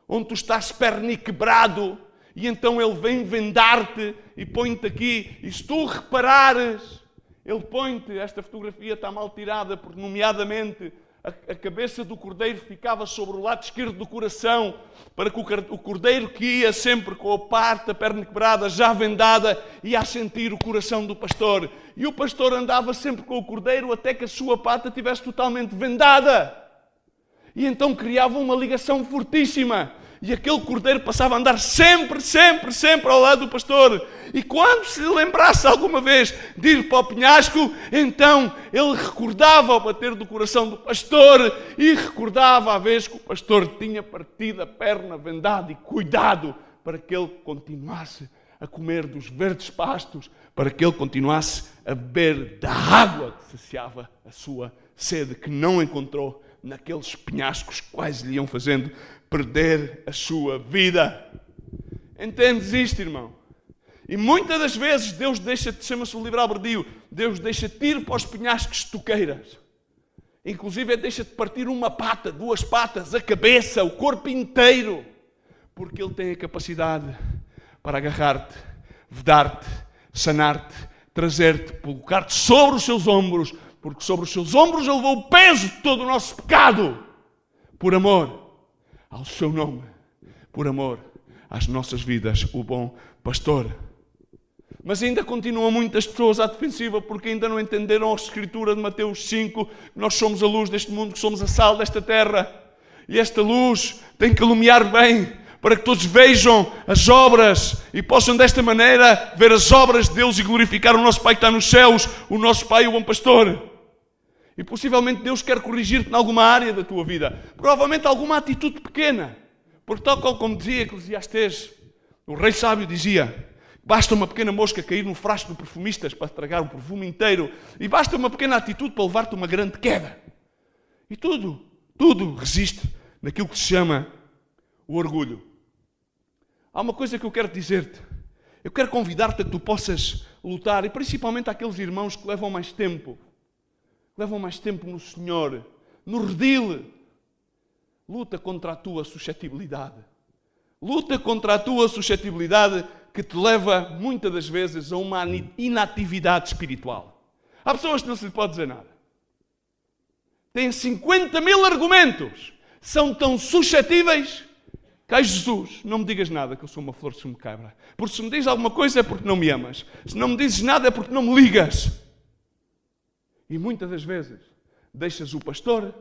onde tu estás perniquebrado, e então Ele vem vendar-te e põe-te aqui, e se tu reparares, Ele põe-te, esta fotografia está mal tirada, porque nomeadamente a cabeça do cordeiro ficava sobre o lado esquerdo do coração, para que o cordeiro que ia sempre com a parte da perna quebrada, já vendada, ia a sentir o coração do pastor. E o pastor andava sempre com o cordeiro até que a sua pata estivesse totalmente vendada. E então criava uma ligação fortíssima. E aquele cordeiro passava a andar sempre ao lado do pastor. E quando se lembrasse alguma vez de ir para o penhasco, então ele recordava o bater do coração do pastor e recordava a vez que o pastor tinha partido a perna vendada e cuidado para que ele continuasse a comer dos verdes pastos, para que ele continuasse a beber da água que saciava a sua sede, que não encontrou naqueles penhascos que quase lhe iam fazendo perder a sua vida. Entendes isto, irmão? E muitas das vezes Deus deixa-te, chama-se o livre-albedrio, Deus deixa-te ir para os penhascos que tu queiras. Inclusive deixa-te partir uma pata, duas patas, a cabeça, o corpo inteiro. Porque Ele tem a capacidade para agarrar-te, vedar-te, sanar-te, trazer-te, colocar-te sobre os seus ombros, porque sobre os seus ombros Ele levou o peso de todo o nosso pecado, por amor ao seu nome, por amor às nossas vidas, o bom pastor. Mas ainda continuam muitas pessoas à defensiva porque ainda não entenderam a Escritura de Mateus 5, que nós somos a luz deste mundo, que somos a sal desta terra. E esta luz tem que iluminar bem, para que todos vejam as obras e possam desta maneira ver as obras de Deus e glorificar o nosso Pai que está nos céus, o nosso Pai, o bom pastor. E possivelmente Deus quer corrigir-te em alguma área da tua vida. Provavelmente alguma atitude pequena. Porque tal como dizia Eclesiastes, o rei sábio dizia, basta uma pequena mosca cair no frasco de perfumistas para estragar o perfume inteiro. E basta uma pequena atitude para levar-te a uma grande queda. E tudo resiste naquilo que se chama o orgulho. Há uma coisa que eu quero dizer-te. Eu quero convidar-te a que tu possas lutar, e principalmente àqueles irmãos que levam mais tempo no Senhor, no redil. Luta contra a tua suscetibilidade. Luta contra a tua suscetibilidade que te leva, muitas das vezes, a uma inatividade espiritual. Há pessoas que não se lhe pode dizer nada. Têm 50.000 argumentos. São tão suscetíveis que, ai Jesus, não me digas nada que eu sou uma flor que se me quebra. Porque se me dizes alguma coisa é porque não me amas. Se não me dizes nada é porque não me ligas. E muitas das vezes deixas o pastor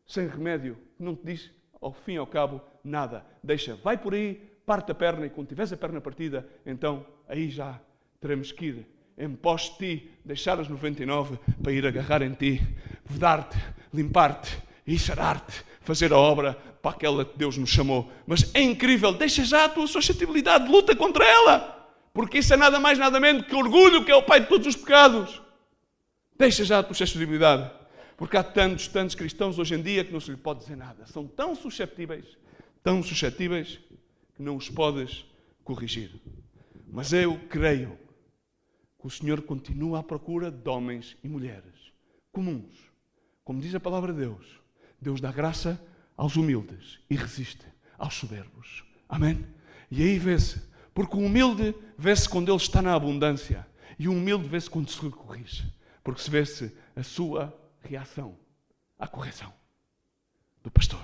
sem remédio, não te diz, ao fim e ao cabo, nada. Deixa, vai por aí, parte a perna, e quando tiveres a perna partida, então aí já teremos que ir em pós de ti, deixar as 99 para ir agarrar em ti, vedar-te, limpar-te e sarar-te, fazer a obra para aquela que Deus nos chamou. Mas é incrível, deixa já a tua suscetibilidade, luta contra ela, porque isso é nada mais, nada menos que orgulho, que é o pai de todos os pecados. Deixa já a tua suscetibilidade. Porque há tantos cristãos hoje em dia que não se lhe pode dizer nada. São tão suscetíveis, que não os podes corrigir. Mas eu creio que o Senhor continua à procura de homens e mulheres comuns. Como diz a palavra de Deus, Deus dá graça aos humildes e resiste aos soberbos. Amém? E aí vê-se, porque o humilde vê-se quando ele está na abundância e o humilde vê-se quando se corrige. Porque se vê-se a sua reação à correção do pastor.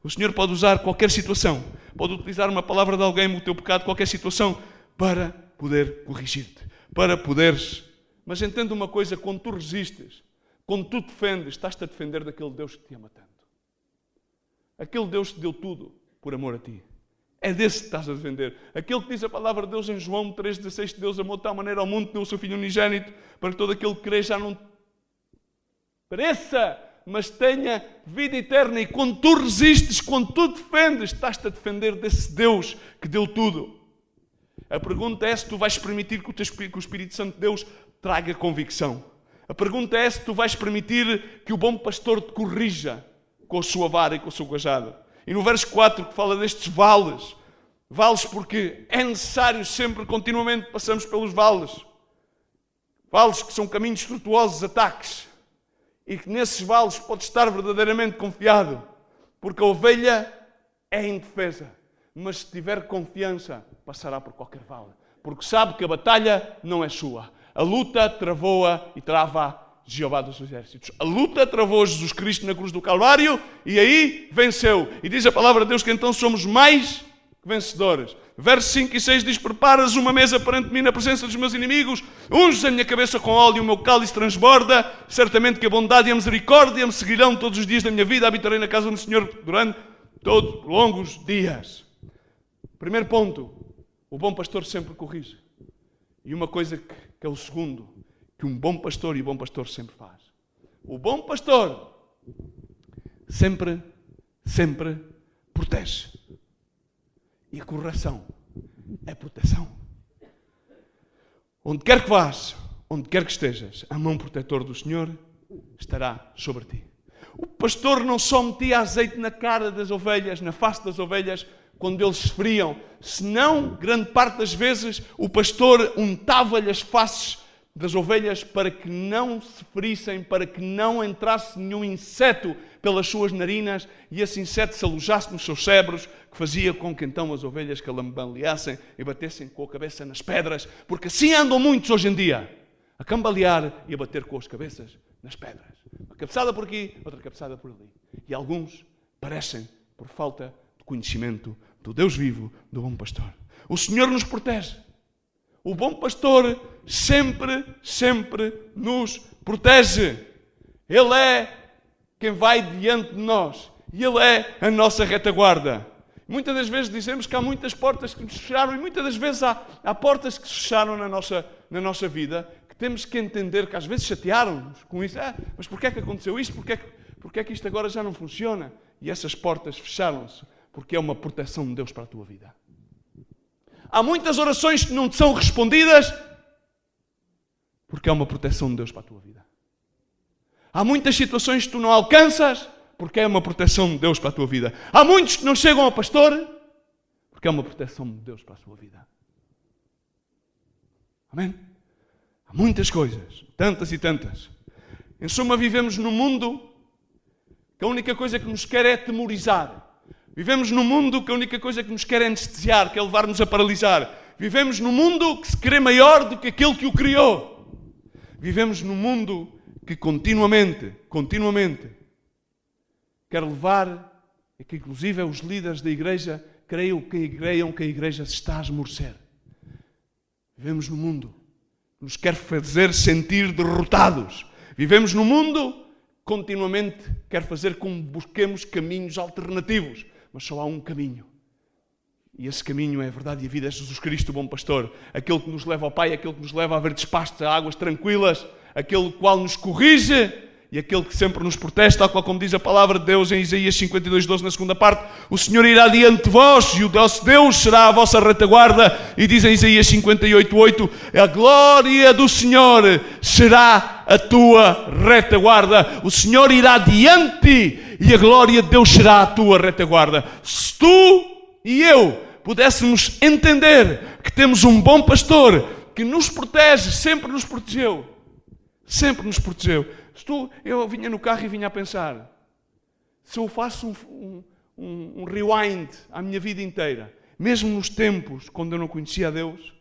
O Senhor pode usar qualquer situação, pode utilizar uma palavra de alguém no teu pecado, qualquer situação, para poder corrigir-te, para poderes. Mas entenda uma coisa, quando tu resistes, quando tu defendes, estás-te a defender daquele Deus que te ama tanto. Aquele Deus que te deu tudo por amor a ti. É desse que estás a defender. Aquele que diz a palavra de Deus em João 3,16, que Deus amou de tal maneira ao mundo que deu o seu Filho unigênito, para que todo aquele que crê já não pereça, mas tenha vida eterna. E quando tu resistes, quando tu defendes, estás-te a defender desse Deus que deu tudo. A pergunta é se tu vais permitir que o Espírito Santo de Deus traga convicção. A pergunta é se tu vais permitir que o bom pastor te corrija com a sua vara e com o seu cajado. E no verso 4 que fala destes vales porque é necessário sempre, continuamente passamos pelos vales que são caminhos tortuosos, ataques. E que nesses vales pode estar verdadeiramente confiado, porque a ovelha é indefesa, mas se tiver confiança, passará por qualquer vale, porque sabe que a batalha não é sua. A luta travou-a e trava Jeová dos exércitos. A luta travou Jesus Cristo na cruz do Calvário e aí venceu. E diz a palavra de Deus que então somos mais que vencedores. Versos 5 e 6 diz: preparas uma mesa perante mim na presença dos meus inimigos, unges a minha cabeça com óleo e o meu cálice transborda. Certamente que a bondade e a misericórdia me seguirão todos os dias da minha vida. Habitarei na casa do Senhor durante todos longos dias. Primeiro ponto, o bom pastor sempre corrige. E uma coisa que é o segundo, que um bom pastor e bom pastor sempre faz. O bom pastor sempre protege. E a correção é proteção. Onde quer que vás, onde quer que estejas, a mão protetora do Senhor estará sobre ti. O pastor não só metia azeite na cara das ovelhas, na face das ovelhas, quando eles sofriam, senão, grande parte das vezes, o pastor untava-lhe as faces das ovelhas para que não se ferissem, para que não entrasse nenhum inseto pelas suas narinas e esse inseto se alojasse nos seus cérebros, que fazia com que então as ovelhas calambaleassem e batessem com a cabeça nas pedras, porque assim andam muitos hoje em dia, a cambalear e a bater com as cabeças nas pedras. Uma cabeçada por aqui, outra cabeçada por ali. E alguns perecem por falta de conhecimento do Deus vivo, do bom pastor. O Senhor nos protege. O bom pastor sempre, sempre nos protege. Ele é quem vai diante de nós. E Ele é a nossa retaguarda. Muitas das vezes dizemos que há muitas portas que nos fecharam e muitas das vezes há portas que se fecharam na nossa vida, que temos que entender que às vezes chatearam-nos com isso. Mas porquê é que aconteceu isto? Porquê é que isto agora já não funciona? E essas portas fecharam-se porque é uma proteção de Deus para a tua vida. Há muitas orações que não te são respondidas porque é uma proteção de Deus para a tua vida. Há muitas situações que tu não alcanças porque é uma proteção de Deus para a tua vida. Há muitos que não chegam ao pastor porque é uma proteção de Deus para a sua vida. Amém? Há muitas coisas, tantas e tantas. Em suma, vivemos num mundo que a única coisa que nos quer é atemorizar. Vivemos num mundo que a única coisa que nos quer é anestesiar, que é levar-nos a paralisar. Vivemos num mundo que se crê maior do que aquele que o criou. Vivemos num mundo que continuamente quer levar, e que inclusive os líderes da igreja creiam que a igreja se está a esmorecer. Vivemos num mundo que nos quer fazer sentir derrotados. Vivemos num mundo que continuamente quer fazer com que busquemos caminhos alternativos. Mas só há um caminho. E esse caminho é a verdade e a vida, é Jesus Cristo, o bom pastor. Aquele que nos leva ao Pai, aquele que nos leva a verdes pastos, a águas tranquilas, aquele qual nos corrige e aquele que sempre nos protege, tal qual como diz a palavra de Deus em Isaías 52:12, na segunda parte. O Senhor irá diante de vós e o nosso Deus será a vossa retaguarda. E diz em Isaías 58:8, a glória do Senhor será a tua retaguarda. O Senhor irá diante de ti e a glória de Deus será a tua retaguarda. Se tu e eu pudéssemos entender que temos um bom pastor que nos protege, sempre nos protegeu. Sempre nos protegeu. Eu vinha no carro e vinha a pensar, se eu faço um rewind à minha vida inteira, mesmo nos tempos quando eu não conhecia a Deus,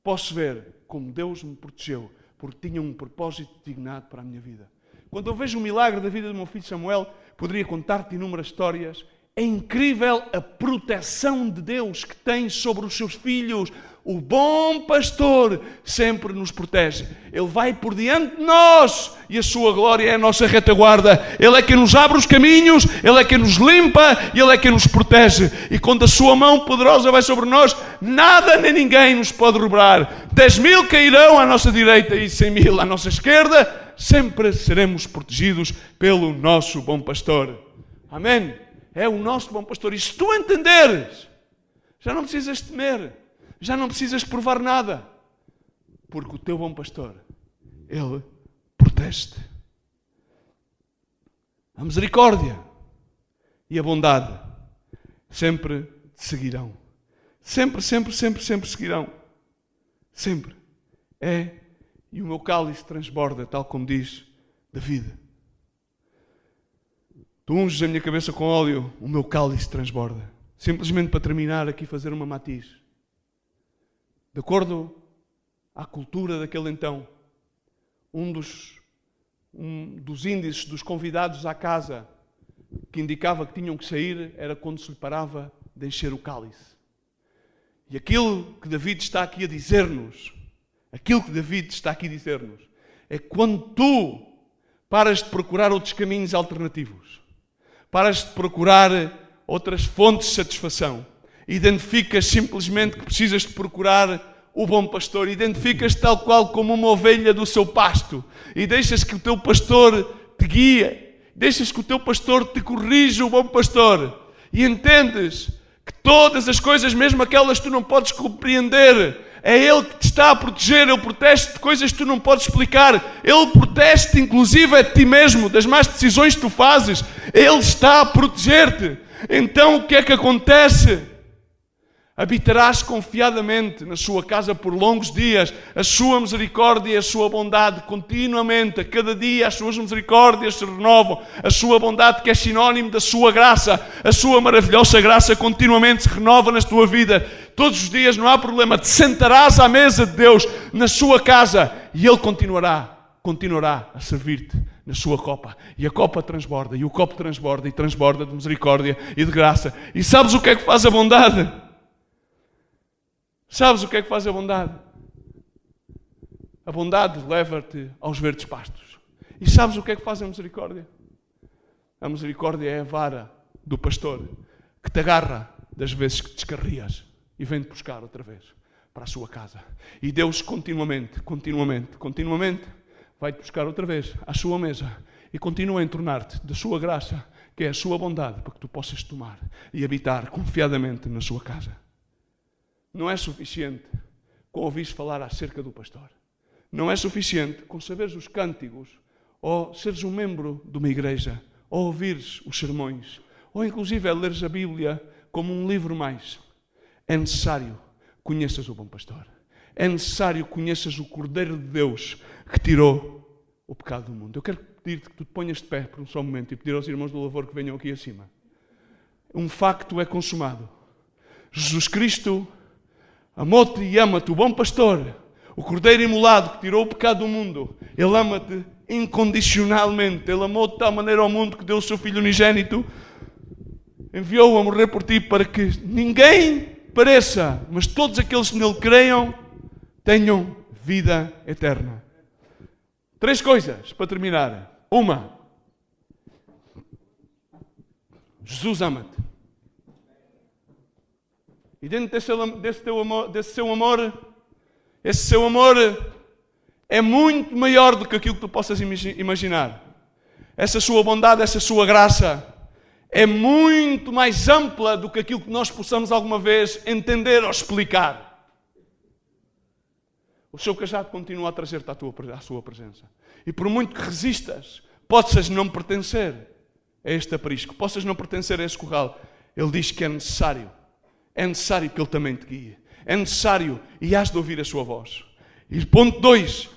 posso ver como Deus me protegeu, porque tinha um propósito designado para a minha vida. Quando eu vejo o milagre da vida do meu filho Samuel, poderia contar-te inúmeras histórias. É incrível a proteção de Deus que tem sobre os seus filhos. O bom pastor sempre nos protege. Ele vai por diante de nós e a sua glória é a nossa retaguarda. Ele é quem nos abre os caminhos, Ele é quem nos limpa e Ele é quem nos protege. E quando a sua mão poderosa vai sobre nós, nada nem ninguém nos pode roubar. 10.000 cairão à nossa direita e 100.000 à nossa esquerda. Sempre seremos protegidos pelo nosso bom pastor. Amém? É o nosso bom pastor. E se tu entenderes, já não precisas temer. Já não precisas provar nada. Porque o teu bom pastor, Ele protege-te. A misericórdia e a bondade sempre te seguirão. Sempre, sempre, sempre, sempre seguirão. Sempre. E o meu cálice transborda, tal como diz David. Tu unges a minha cabeça com óleo, o meu cálice transborda. Simplesmente para terminar aqui fazer uma matiz. De acordo à cultura daquele então, um dos índices dos convidados à casa que indicava que tinham que sair era quando se lhe parava de encher o cálice. E aquilo que David está aqui a dizer-nos, é quando tu paras de procurar outros caminhos alternativos, paras de procurar outras fontes de satisfação, identificas simplesmente que precisas de procurar o bom pastor, identificas tal qual como uma ovelha do seu pasto e deixas que o teu pastor te guie, deixas que o teu pastor te corrija, o bom pastor, e entendes que todas as coisas, mesmo aquelas que tu não podes compreender, é Ele que te está a proteger. Ele protege-te de coisas que tu não podes explicar. Ele protege-te inclusive a ti mesmo, das más decisões que tu fazes. Ele está a proteger-te. Então o que é que acontece? Habitarás confiadamente na sua casa por longos dias. A sua misericórdia e a sua bondade continuamente, a cada dia as suas misericórdias se renovam. A sua bondade, que é sinónimo da sua graça, a sua maravilhosa graça continuamente se renova na tua vida. Todos os dias, não há problema, te sentarás à mesa de Deus na sua casa e Ele continuará a servir-te na sua copa. E a copa transborda, e o copo transborda, e transborda de misericórdia e de graça. E sabes o que é que faz a bondade? Sabes o que é que faz a bondade? A bondade leva-te aos verdes pastos. E sabes o que é que faz a misericórdia? A misericórdia é a vara do pastor que te agarra das vezes que te descarrias e vem-te buscar outra vez para a sua casa. E Deus continuamente vai-te buscar outra vez à sua mesa e continua a entornar-te da sua graça, que é a sua bondade, para que tu possas tomar e habitar confiadamente na sua casa. Não é suficiente com ouvires falar acerca do pastor. Não é suficiente com saberes os cânticos, ou seres um membro de uma igreja, ou ouvires os sermões, ou inclusive leres a Bíblia como um livro mais. É necessário que conheças o bom pastor. É necessário que conheças o Cordeiro de Deus que tirou o pecado do mundo. Eu quero pedir-te que tu te ponhas de pé por um só momento e pedir aos irmãos do louvor que venham aqui acima. Um facto é consumado. Jesus Cristo amou-te e ama-te, o bom pastor, o Cordeiro imolado que tirou o pecado do mundo. Ele ama-te incondicionalmente. Ele amou de tal maneira ao mundo que deu o seu Filho unigênito, enviou-o a morrer por ti para que ninguém pareça, mas todos aqueles que nele creiam tenham vida eterna. 3 coisas para terminar. 1. Jesus ama-te. E dentro desse seu amor, esse seu amor é muito maior do que aquilo que tu possas imaginar. Essa sua bondade, essa sua graça é muito mais ampla do que aquilo que nós possamos alguma vez entender ou explicar. O seu cajado continua a trazer-te à sua presença. E por muito que resistas, possas não pertencer a este aprisco, possas não pertencer a este curral, Ele diz que é necessário que Ele também te guie. É necessário e has de ouvir a sua voz. E ponto 2.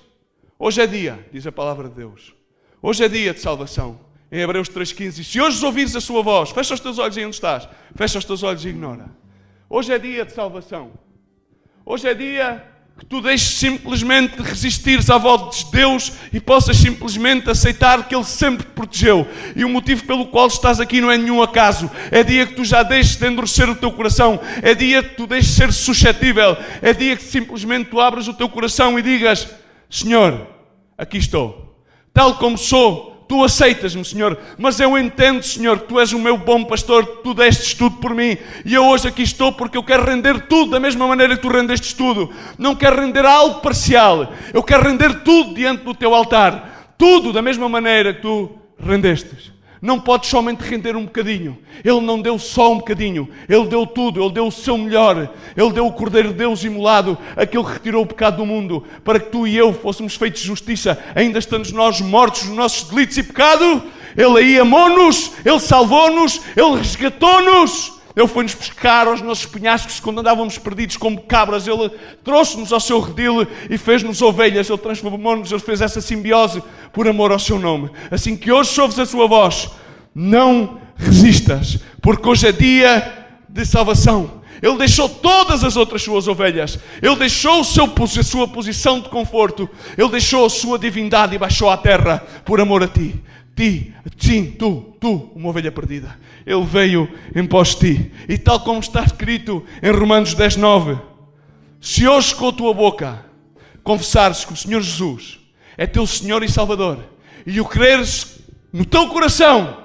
Hoje é dia, diz a palavra de Deus. Hoje é dia de salvação. Em Hebreus 3,15. Se hoje ouvires a sua voz, fecha os teus olhos aí onde estás. Fecha os teus olhos e ignora. Hoje é dia de salvação. Hoje é dia que tu deixes simplesmente de resistires à voz de Deus e possas simplesmente aceitar que Ele sempre te protegeu. E o motivo pelo qual estás aqui não é nenhum acaso. É dia que tu já deixes de endurecer o teu coração. É dia que tu deixes de ser suscetível. É dia que simplesmente tu abras o teu coração e digas: Senhor, aqui estou. Tal como sou. Tu aceitas-me, Senhor, mas eu entendo, Senhor, que Tu és o meu bom pastor, que Tu destes tudo por mim, e eu hoje aqui estou porque eu quero render tudo da mesma maneira que Tu rendestes tudo. Não quero render algo parcial, eu quero render tudo diante do Teu altar, tudo da mesma maneira que Tu rendestes. Não podes somente render um bocadinho. Ele não deu só um bocadinho. Ele deu tudo. Ele deu o seu melhor. Ele deu o Cordeiro de Deus imolado, aquele que retirou o pecado do mundo, para que tu e eu fôssemos feitos justiça. Ainda estamos nós mortos nos nossos delitos e pecado. Ele aí amou-nos. Ele salvou-nos. Ele resgatou-nos. Ele foi-nos buscar aos nossos penhascos quando andávamos perdidos como cabras. Ele trouxe-nos ao seu redil e fez-nos ovelhas. Ele transformou-nos, Ele fez essa simbiose por amor ao seu nome. Assim que hoje ouves a sua voz, não resistas, porque hoje é dia de salvação. Ele deixou todas as outras suas ovelhas. Ele deixou a sua posição de conforto. Ele deixou a sua divindade e baixou à terra por amor a ti. Sim, tu, uma ovelha perdida. Ele veio em pós de ti. E tal como está escrito em Romanos 10:9, se hoje com a tua boca confessares que o Senhor Jesus é teu Senhor e Salvador, e o creres no teu coração,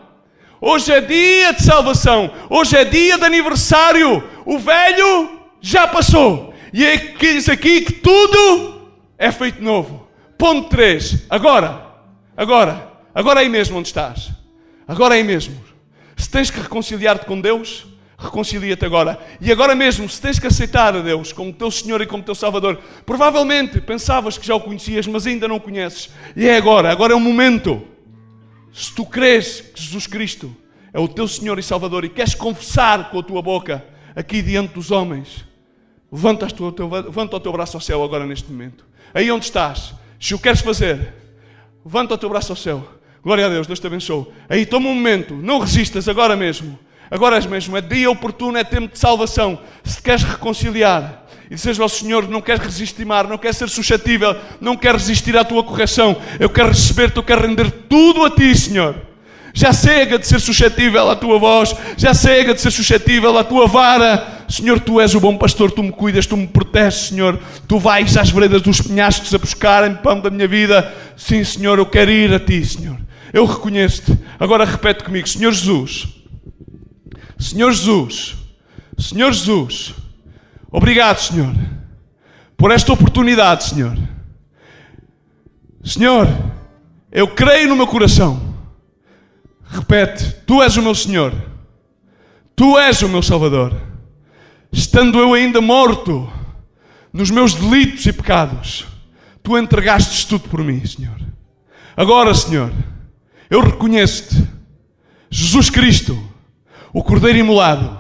hoje é dia de salvação, hoje é dia de aniversário, o velho já passou, e é que diz aqui que tudo é feito novo. Ponto 3, agora aí mesmo onde estás, agora aí mesmo, se tens que reconciliar-te com Deus, reconcilia-te agora. E agora mesmo, se tens que aceitar a Deus como teu Senhor e como teu Salvador, provavelmente pensavas que já o conhecias, mas ainda não o conheces. E é agora é o momento. Se tu crês que Jesus Cristo é o teu Senhor e Salvador e queres confessar com a tua boca aqui diante dos homens. Levanta o teu braço ao céu agora neste momento. Aí onde estás, se o queres fazer, levanta o teu braço ao céu. Glória a Deus, Deus te abençoe. Aí toma um momento, não resistas agora mesmo. Agora mesmo, é dia oportuno, é tempo de salvação. Se te queres reconciliar e dizes ao Senhor, não queres resistimar, não queres ser suscetível, não queres resistir à tua correção, eu quero receber-te, eu quero render tudo a ti, Senhor. Já chega de ser suscetível à tua voz, já chega de ser suscetível à tua vara. Senhor, tu és o bom pastor, tu me cuidas, tu me proteges, Senhor. Tu vais às veredas dos penhascos a buscar em pão da minha vida. Sim, Senhor, eu quero ir a ti, Senhor. Eu reconheço-te. Agora repete comigo, Senhor Jesus. Senhor Jesus. Senhor Jesus. Obrigado, Senhor, por esta oportunidade, Senhor. Senhor, eu creio no meu coração. Repete, tu és o meu Senhor. Tu és o meu Salvador. Estando eu ainda morto nos meus delitos e pecados, tu entregaste tudo por mim, Senhor. Agora, Senhor, eu reconheço-te, Jesus Cristo, o Cordeiro imolado,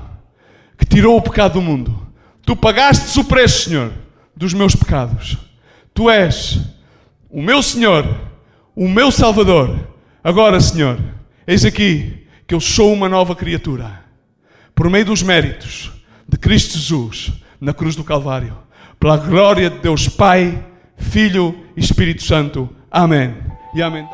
que tirou o pecado do mundo. Tu pagaste o preço, Senhor, dos meus pecados. Tu és o meu Senhor, o meu Salvador. Agora, Senhor, eis aqui que eu sou uma nova criatura. Por meio dos méritos de Cristo Jesus, na cruz do Calvário. Pela glória de Deus Pai, Filho e Espírito Santo. Amém. E amém.